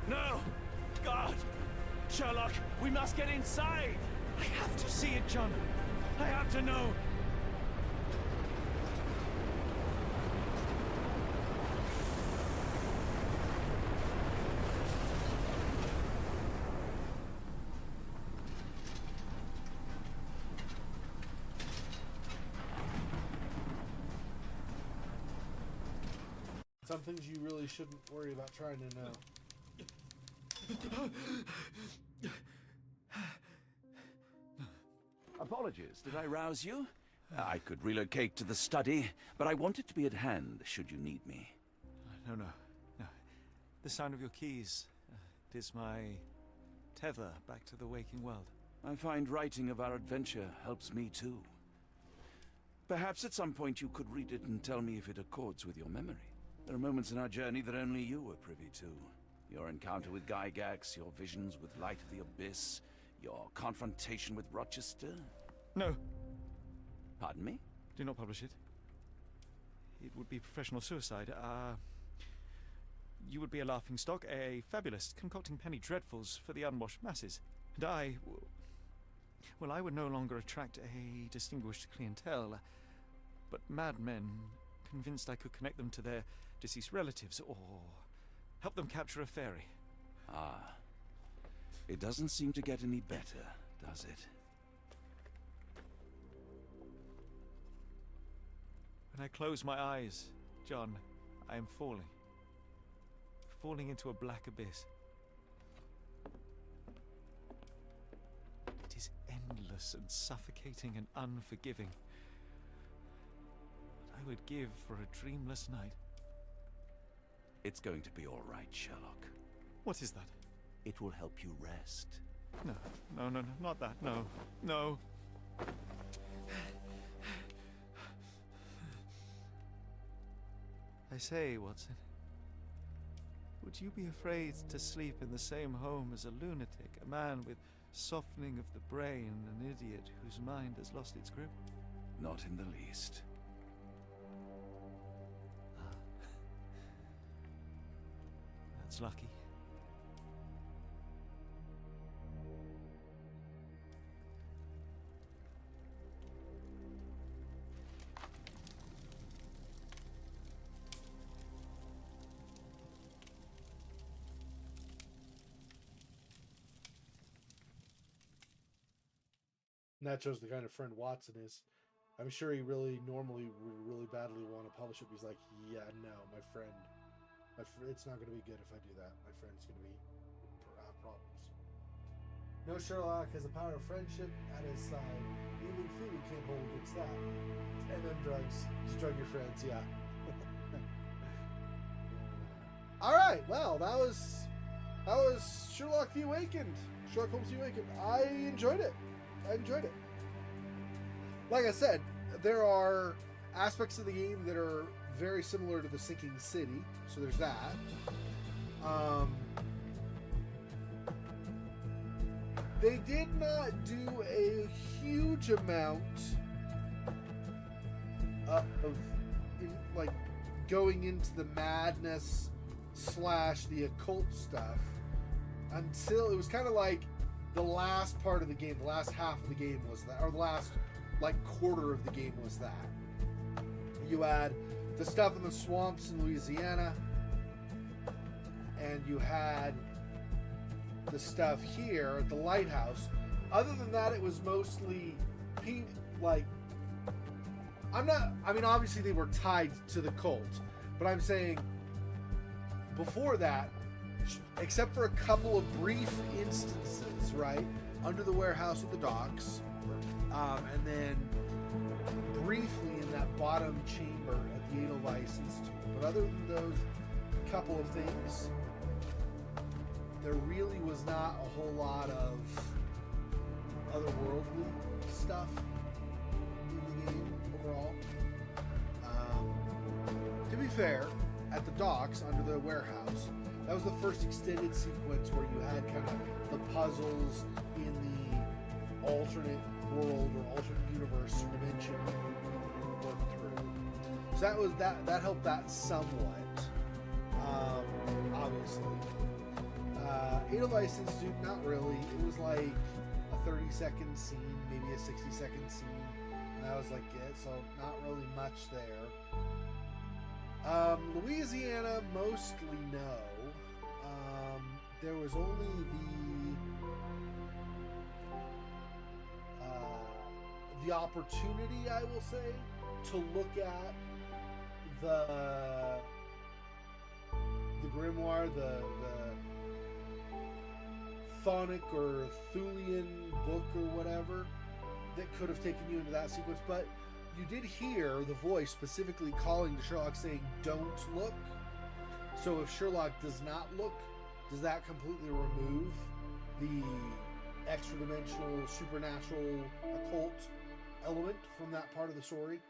No! God! Sherlock, we must get inside! I have to see it, John. I have to know. Some things you really shouldn't worry about trying to know. Apologies, did I rouse you? I could relocate to the study, but I wanted to be at hand should you need me. No. The sound of your keys. It is my tether back to the waking world. I find writing of our adventure helps me too. Perhaps at some point you could read it and tell me if it accords with your memory. There are moments in our journey that only you were privy to. Your encounter with Gygax, your visions with Light of the Abyss, your confrontation with Rochester. No, Pardon me? do not publish it. It would be professional suicide. You would be a laughingstock, a fabulist, concocting penny dreadfuls for the unwashed masses. And I would no longer attract a distinguished clientele, but madmen convinced I could connect them to their deceased relatives or help them capture a fairy. Ah. It doesn't seem to get any better, does it? When I close my eyes, John, I am falling. Falling into a black abyss. It is endless and suffocating and unforgiving. What I would give for a dreamless night. It's going to be all right, Sherlock. What is that? It will help you rest. No, not that. No. I say, Watson, would you be afraid to sleep in the same home as a lunatic, a man with softening of the brain, an idiot whose mind has lost its grip? Not in the least. That's lucky. And that shows the kind of friend Watson is. I'm sure he really normally would really badly want to publish it. But he's like, yeah, no, my friend, it's not going to be good if I do that. My friend's going to have problems. No, Sherlock has the power of friendship at his side. Even food can't hold against that. And then drugs. Just drug your friends, yeah. All right, well, that was Sherlock the Awakened. Sherlock Holmes the Awakened. I enjoyed it. Like I said, there are aspects of the game that are very similar to the Sinking City, so there's that. They did not do a huge amount of like going into the madness / the occult stuff until it was kind of like the last part of the game, the last half of the game was that, or the last like quarter of the game was that. You had the stuff in the swamps in Louisiana, and you had the stuff here at the lighthouse. Other than that, it was mostly obviously they were tied to the cult, but I'm saying before that, except for a couple of brief instances, right, under the warehouse at the docks, and then briefly in that bottom chamber at the Edelweiss Institute. But other than those couple of things, there really was not a whole lot of otherworldly stuff in the game overall. To be fair, at the docks under the warehouse, that was the first extended sequence where you had kind of the puzzles in the alternate world or alternate universe or dimension you work through. So that helped that somewhat. Obviously. Edelweiss Institute, not really. It was like a 30-second scene, maybe a 60-second scene, and that was like it. So not really much there. Louisiana, mostly no. There was only the opportunity, I will say, to look at the grimoire, the Thonic or Thulian book or whatever that could have taken you into that sequence, but you did hear the voice specifically calling to Sherlock saying, "Don't look." So if Sherlock does not look, does that completely remove the extra-dimensional, supernatural, occult element from that part of the story?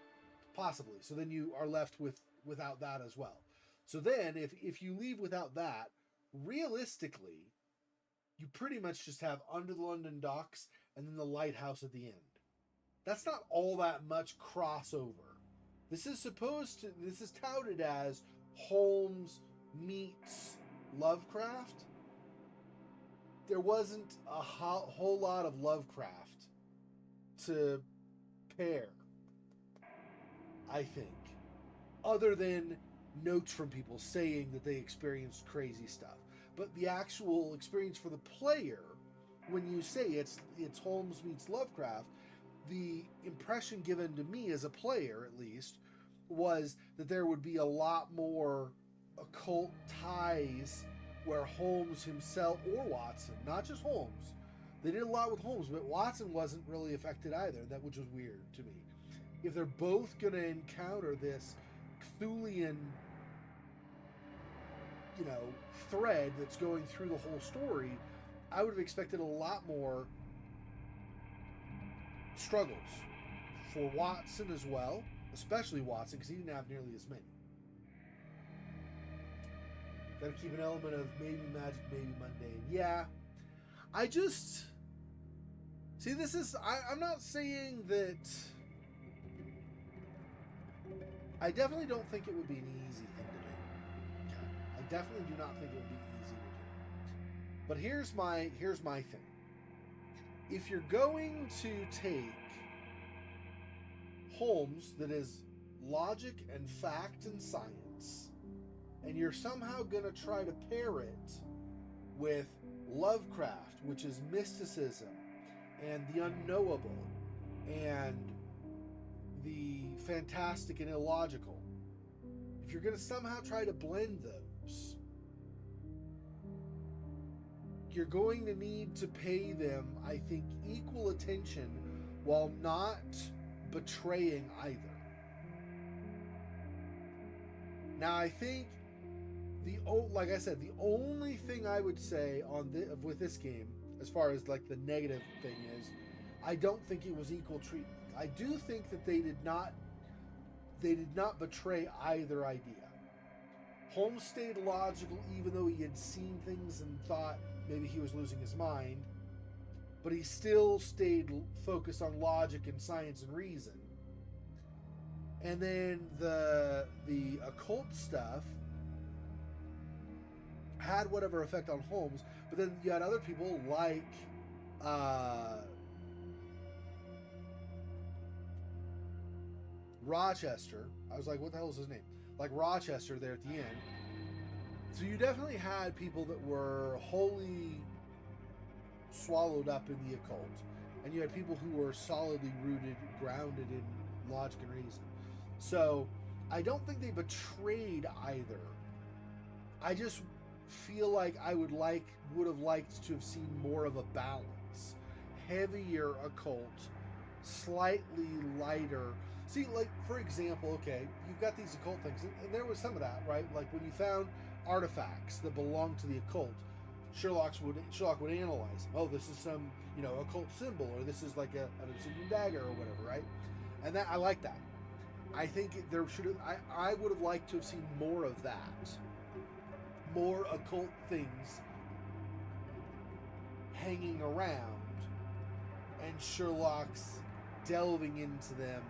Possibly. So then you are left without that as well. So then, if you leave without that, realistically, you pretty much just have Under the London Docks and then the lighthouse at the end. That's not all that much crossover. This is touted as Holmes meets Lovecraft. There wasn't a whole lot of Lovecraft to pair, I think, other than notes from people saying that they experienced crazy stuff. But the actual experience for the player, when you say it's Holmes meets Lovecraft, the impression given to me as a player, at least, was that there would be a lot more occult ties where Holmes himself, or Watson, not just Holmes, they did a lot with Holmes, but Watson wasn't really affected either, which was weird to me. If they're both going to encounter this Cthulhian, thread that's going through the whole story, I would have expected a lot more struggles for Watson as well, especially Watson, because he didn't have nearly as many. Gotta keep an element of maybe magic, maybe mundane. Yeah, I just see, I'm not saying that. I definitely don't think it would be an easy thing to do. Okay. I definitely do not think it would be easy to do. But here's my thing. If you're going to take Holmes, that is logic and fact and science, and you're somehow going to try to pair it with Lovecraft, which is mysticism and the unknowable and fantastic and illogical. If you're going to somehow try to blend those, you're going to need to pay them, I think, equal attention while not betraying either. Now, I think like I said, the only thing I would say with this game, as far as like the negative thing is, I don't think it was equal treatment. I do think that they did not betray either idea. Holmes stayed logical even though he had seen things and thought maybe he was losing his mind, but he still stayed focused on logic and science and reason. And then the occult stuff had whatever effect on Holmes, but then you had other people like Rochester. I was like, what the hell is his name? Like Rochester there at the end. So you definitely had people that were wholly swallowed up in the occult, and you had people who were solidly grounded in logic and reason. So I don't think they betrayed either. I just feel like I would have liked to have seen more of a balance. Heavier occult, slightly lighter. See, like, for example, okay, you've got these occult things, and there was some of that, right? Like when you found artifacts that belonged to the occult, Sherlock would analyze them. Oh, this is some, occult symbol, or this is like an obsidian dagger or whatever, right? And that, I like that. I think I would have liked to have seen more of that. More occult things hanging around, and Sherlock's delving into them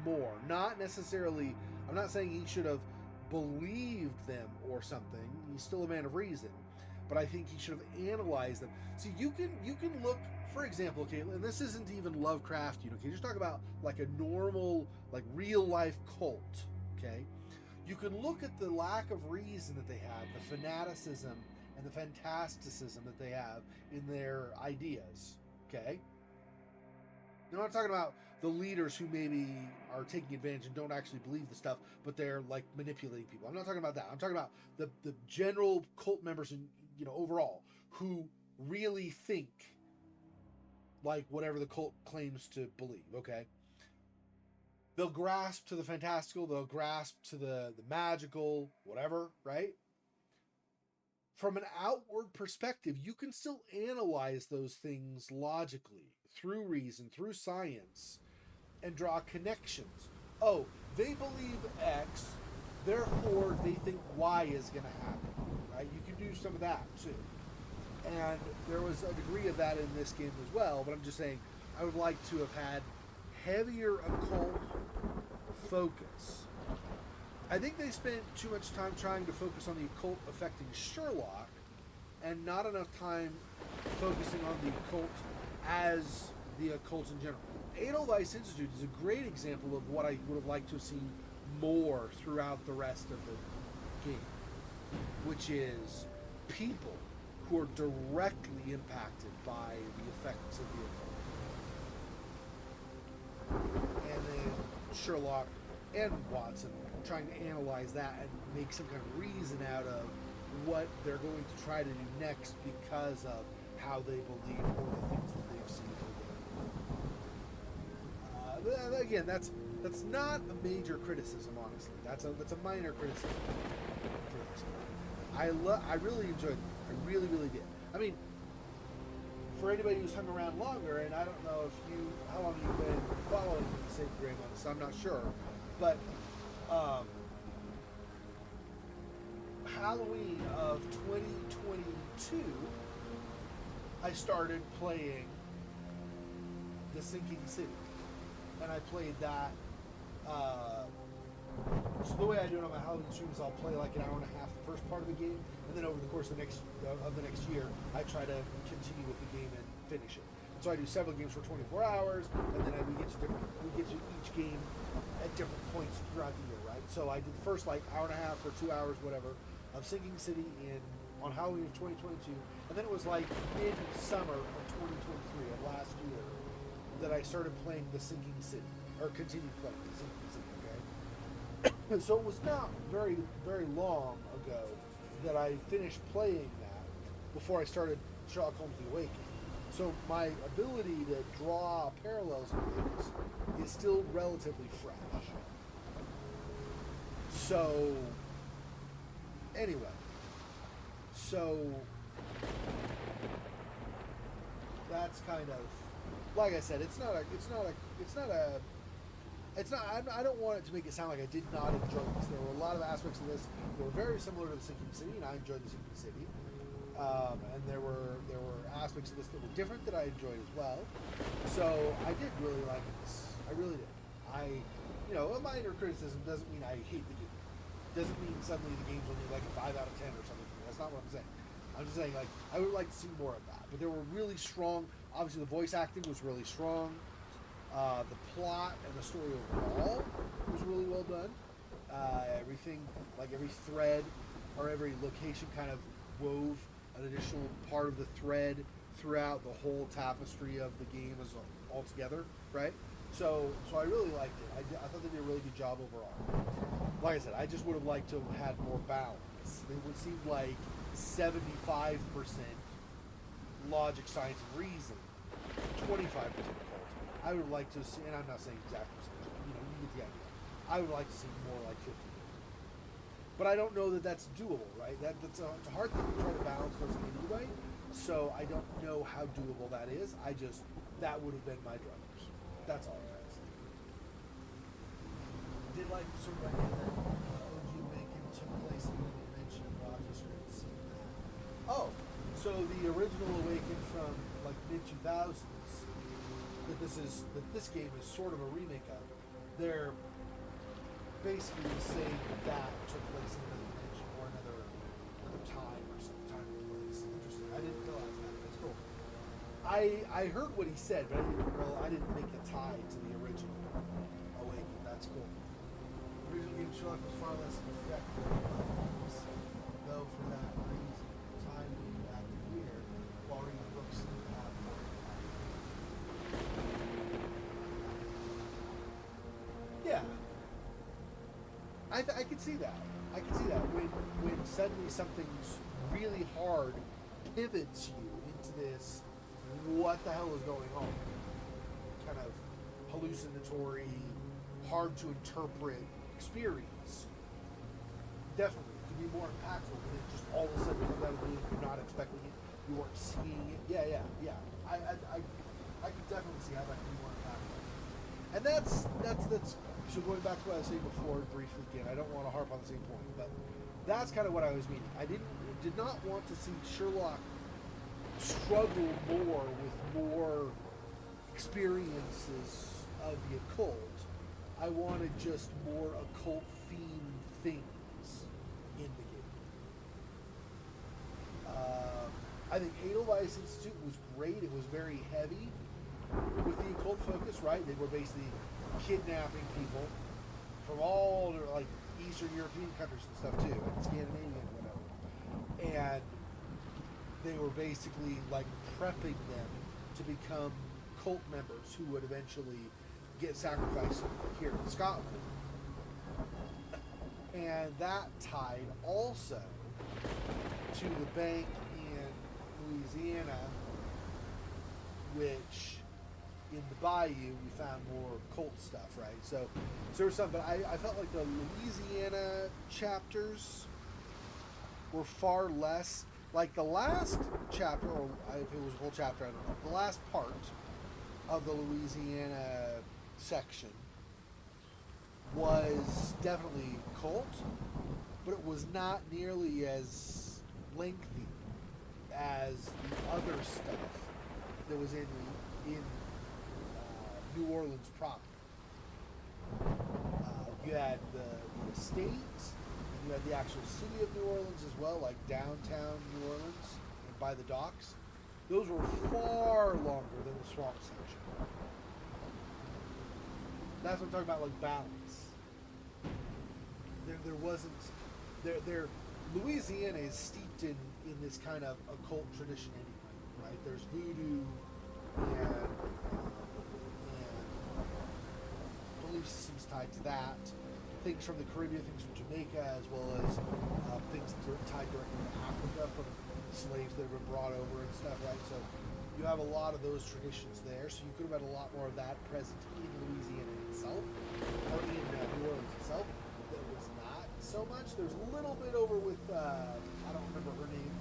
more. Not necessarily, I'm not saying he should have believed them or something. He's still a man of reason, but I think he should have analyzed them. See, you can look, for example, okay, and this isn't even Lovecraftian, okay, just talk about like a normal, like real life cult, okay? You can look at the lack of reason that they have, the fanaticism and the fantasticism that they have in their ideas, okay? Now, I'm not talking about the leaders who maybe are taking advantage and don't actually believe the stuff, but they're like manipulating people. I'm not talking about that. I'm talking about the general cult members and overall who really think like whatever the cult claims to believe, okay? They'll grasp to the fantastical, they'll grasp to the magical, whatever, right? From an outward perspective, you can still analyze those things logically, through reason, through science, and draw connections. Oh, they believe X, therefore they think Y is going to happen, right? You can do some of that too. And there was a degree of that in this game as well, but I'm just saying I would like to have had heavier occult focus. I think they spent too much time trying to focus on the occult affecting Sherlock and not enough time focusing on the occult as the occult in general. Edelweiss Institute is a great example of what I would have liked to have seen more throughout the rest of the game, which is people who are directly impacted by the effects of the occult. And then Sherlock and Watson trying to analyze that and make some kind of reason out of what they're going to try to do next because of how they believe or the things that they've seen. Again, that's not a major criticism, honestly. That's a minor criticism for this game. I really enjoyed it. I really, really did. I mean, for anybody who's hung around longer, and I don't know how long you've been following the Sacred Grey Months, I'm not sure, but Halloween of 2022, I started playing The Sinking City, and I played that. So the way I do it on my Halloween streams, I'll play like an hour and a half the first part of the game, and then over the course of the next year, I try to continue with the game and finish it. And so I do several games for 24 hours, and then we get to each game at different points throughout the year, right? So I did the first like hour and a half or 2 hours, whatever, of Sinking City on Halloween of 2022, and then it was like mid-summer of 2023 of last year that I started playing The Sinking City, or continued playing The Sinking City. Okay, so it was not very long ago that I finished playing that before I started Sherlock Holmes: The Awakening. So my ability to draw parallels and things is still relatively fresh. So anyway, so that's kind of, like I said, I don't want it to make it sound like I did not enjoy this. There were a lot of aspects of this that were very similar to The Sinking City, and I enjoyed The Sinking City. And there were aspects of this that were different that I enjoyed as well. So I did really like this. I really did. A minor criticism doesn't mean I hate the game. Doesn't mean suddenly the game's only like a 5 out of 10 or something for me. That's not what I'm saying. I'm just saying, like, I would like to see more of that. But there were really strong, obviously the voice acting was really strong. The plot and the story overall was really well done. Everything, like every thread or every location kind of wove an additional part of the thread throughout the whole tapestry of the game as all together, right? So I really liked it. I thought they did a really good job overall. Like I said, I just would have liked to have had more balance. It would seem like 75% logic, science, and reason, 25% cult. I would like to see, and I'm not saying exact percentage, you get the idea. I would like to see more like 50-50. But I don't know that that's doable, right? It's a hard thing to try to balance those anyway. So I don't know how doable that is. That would have been my druthers. That's all I'm trying to say. I did like the sort of idea that OG Awaken took place in the dimension of Roger's Street. Oh, so the original Awaken from like mid-2000s, that this game is sort of a remake of. They're basically saying that took place in another dimension or another time or some time or place. Interesting. I didn't realize that. That's cool. I heard what he said, but I didn't make a tie to the original Awaken. That's cool. The original game Sherlock was far less effective, though for that reason, time being acted weird while reading books and yeah. I could see that. I could see that when suddenly something's really hard pivots you into this, what the hell is going on? Kind of hallucinatory, hard to interpret experience. Definitely, it could be more impactful when it just all of a sudden comes out of the blue. You're not expecting it. You weren't seeing it. Yeah. I could definitely see how that could be more impactful. And that's. So going back to what I was saying before, briefly again, I don't want to harp on the same point, but that's kind of what I was meaning. I did not want to see Sherlock struggle more with more experiences of the occult. I wanted just more occult themed things in the game. I think Edelweiss Institute was great. It was very heavy with the occult focus, right? They were basically kidnapping people from all like Eastern European countries and stuff too, and Scandinavia and whatever. And they were basically like prepping them to become cult members who would eventually get sacrificed here in Scotland. And that tied also to the bank in Louisiana, which in the bayou we found more cult stuff, right? So there was some, but I felt like the Louisiana chapters were far less, like the last chapter, or if it was a whole chapter, I don't know, the last part of the Louisiana section was definitely cult, but it was not nearly as lengthy as the other stuff that was in New Orleans proper. You had the estate, and you had the actual city of New Orleans as well, like downtown New Orleans and by the docks. Those were far longer than the swamp section. That's what I'm talking about, like balance. There wasn't Louisiana is steeped in this kind of occult tradition anyway, right? There's voodoo and belief systems tied to that, things from the Caribbean, things from Jamaica, as well as things tied directly to Africa from slaves that have been brought over and stuff, right? So you have a lot of those traditions there, so you could have had a lot more of that present in Louisiana itself, or in New Orleans itself. That was not so much. There's a little bit over with, I don't remember her name,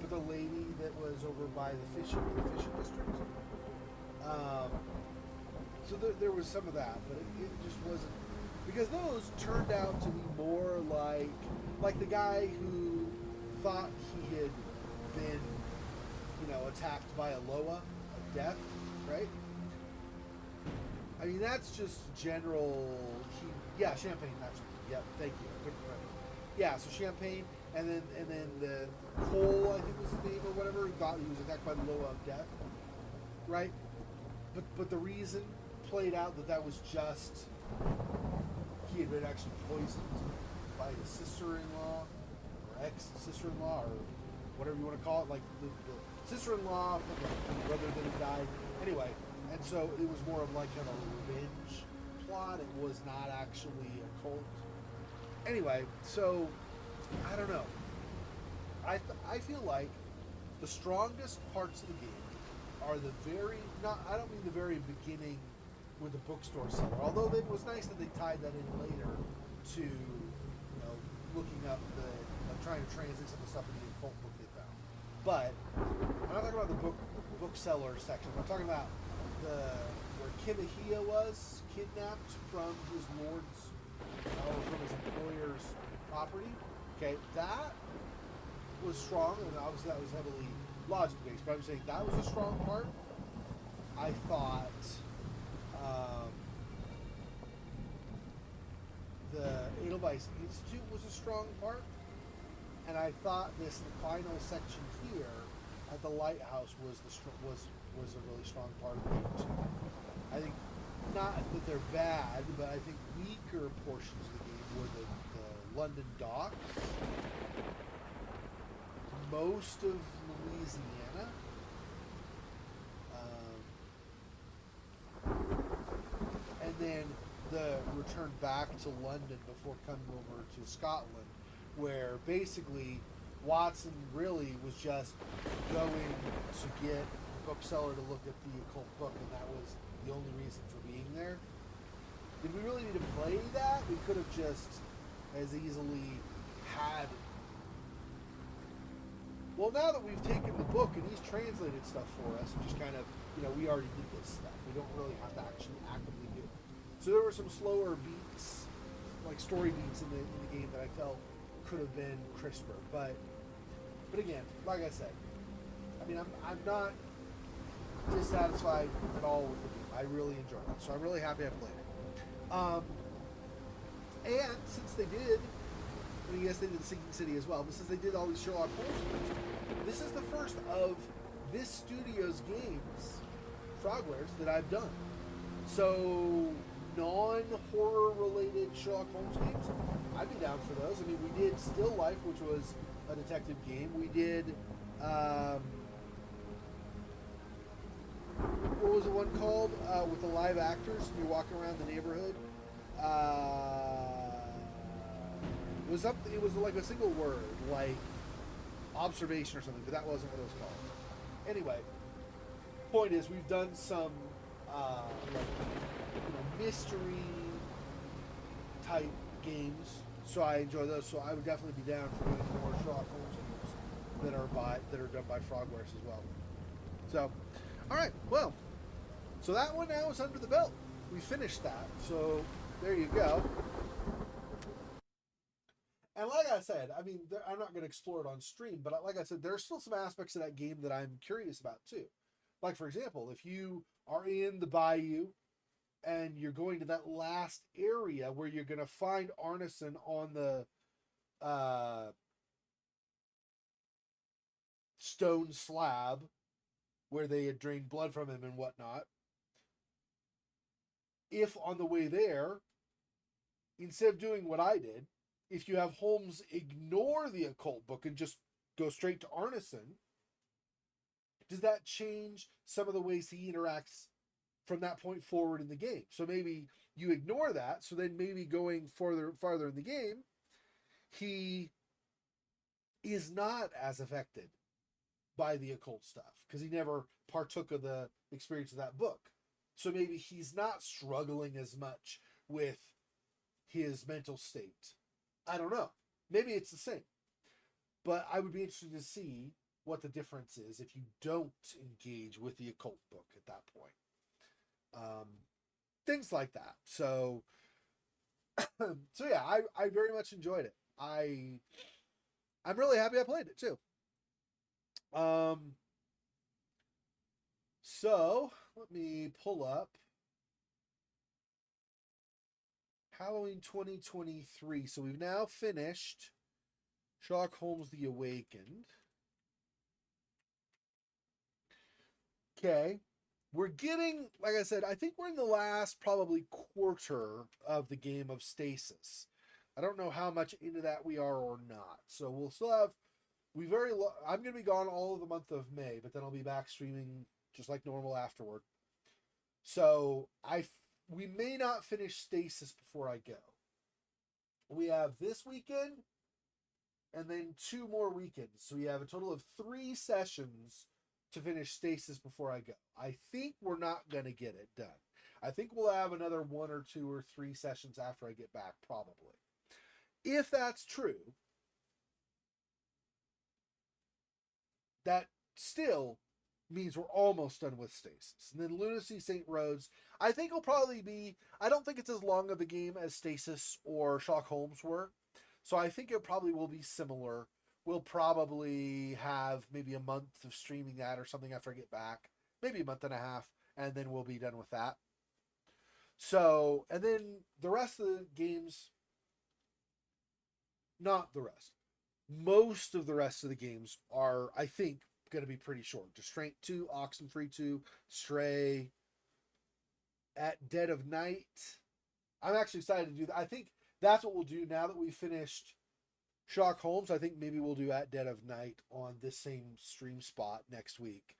but the lady that was over by the fishing district. So there was some of that, but it just wasn't, because those turned out to be more like the guy who thought he had been, attacked by a Loa of death, right? I mean, that's just general. Champagne. That's thank you. I couldn't remember. Yeah, so Champagne, and then the Cole, I think was his name or whatever. He thought he was attacked by the Loa of death, right? But the reason played out that was just he had been actually poisoned by his sister-in-law or ex-sister-in-law or whatever you want to call it, like the sister-in-law from the brother that had died. Anyway, and so it was more of like kind of a revenge plot. It was not actually a cult. Anyway, so I don't know. I feel like the strongest parts of the game are the I don't mean the very beginning with the bookstore seller, although it was nice that they tied that in later to looking up trying to translate some of the stuff in the occult book they found. But I'm not talking about the bookseller section. I'm talking about where Kimahia was kidnapped from his lord's or from his employer's property. Okay, that was strong, and obviously that was heavily logic based, but I'm saying that was a strong part. I thought the Edelweiss Institute was a strong part, and I thought this final section here at the lighthouse was a really strong part of the game too. I think not that they're bad, but I think weaker portions of the game were the London docks, most of Louisiana, and then the return back to London before coming over to Scotland, where basically Watson really was just going to get the bookseller to look at the occult book, and that was the only reason for being there. Did we really need to play that? We could have just as easily had. Well, now that we've taken the book and he's translated stuff for us, and just kind of, we already did this stuff. We don't really have to actually actively do it. So there were some slower beats, like story beats in the game that I felt could have been crisper. But again, like I said, I mean, I'm not dissatisfied at all with the game. I really enjoyed it, so I'm really happy I played it. And since they did, I mean, yes, they did the Sinking City as well, but since they did all these Sherlock Holmes games, this is the first of this studio's games, Frogwares, that I've done. So non-horror related Sherlock Holmes games, I'd be down for those. I mean, we did Still Life, which was a detective game. We did what was the one called with the live actors and you're walking around the neighborhood? It was like a single word, like observation or something, but that wasn't what it was called. Anyway, point is, we've done some mystery type games, so I enjoy those. So I would definitely be down for doing more Sherlock Holmes games that are done by Frogwares as well. So, all right, well, so that one now is under the belt. We finished that, so there you go. And like I said, I mean, I'm not going to explore it on stream, but like I said, there are still some aspects of that game that I'm curious about too. Like, for example, if you are in the bayou and you're going to that last area where you're going to find Arneson on the stone slab where they had drained blood from him and whatnot, if on the way there, instead of doing what I did, if you have Holmes ignore the occult book and just go straight to Arneson, does that change some of the ways he interacts from that point forward in the game. So maybe you ignore that. So then maybe going farther in the game, he is not as affected by the occult stuff because he never partook of the experience of that book. So maybe he's not struggling as much with his mental state. I don't know. Maybe it's the same. But I would be interested to see what the difference is if you don't engage with the occult book at that point. Things like that. So yeah, I very much enjoyed it. I'm really happy I played it too. So let me pull up Halloween 2023. So we've now finished Sherlock Holmes The Awakened. Okay. We're getting, like I said, I think we're in the last probably quarter of the game of Stasis. I don't know how much into that we are or not. So we'll still have, I'm going to be gone all of the month of May, but then I'll be back streaming just like normal afterward. So we may not finish Stasis before I go. We have this weekend and then 2 more weekends. So we have a total of 3 sessions to finish Stasis before I go. I think we're not going to get it done. I think we'll have another 1 or 2 or 3 sessions after I get back, probably. If that's true, that still means we're almost done with Stasis. And then Lunacy St. Rhodes, I think will probably be, I don't think it's as long of a game as Stasis or Sherlock Holmes were. So I think it probably will be similar. We'll probably have maybe a month of streaming that or something after I get back. Maybe a month and a half. And then we'll be done with that. So, and then the rest of the games, not the rest. Most of the rest of the games are, I think, going to be pretty short. Restraint 2, Oxenfree 2, Stray, At Dead of Night. I'm actually excited to do that. I think that's what we'll do now that we've finished Sherlock Holmes. I think maybe we'll do At Dead of Night on this same stream spot next week.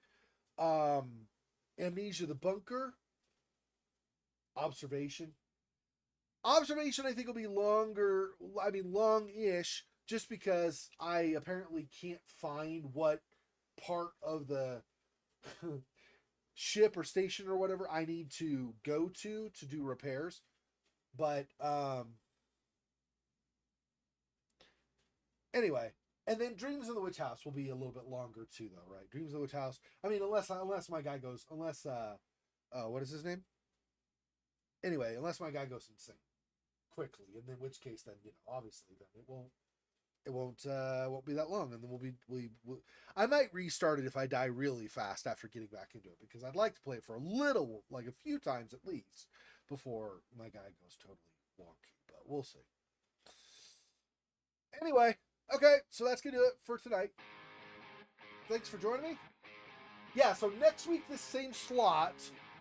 Amnesia the Bunker. Observation, I think will be longer. I mean, long-ish, just because I apparently can't find what part of the ship or station or whatever I need to go to do repairs. But anyway, and then Dreams in the Witch House will be a little bit longer too, though, right? Dreams in the Witch House. I mean, unless my guy goes, what is his name? Anyway, unless my guy goes insane quickly, and in which case, then obviously, then it won't be that long, and then I might restart it if I die really fast after getting back into it, because I'd like to play it for a little, like a few times at least, before my guy goes totally wonky. But we'll see. Anyway, okay, so that's gonna do it for tonight. Thanks for joining me. Yeah, so next week, this same slot,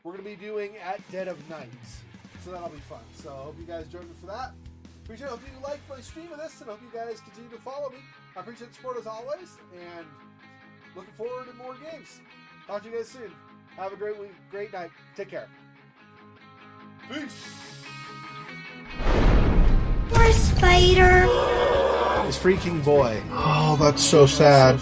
we're going to be doing At Dead of Night. So that'll be fun. So I hope you guys join me for that. Appreciate it. Hope you like my stream of this, and hope you guys continue to follow me. I appreciate the support as always, and looking forward to more games. Talk to you guys soon. Have a great week, great night. Take care. Peace. Poor spider. This freaking boy. Oh, that's so sad.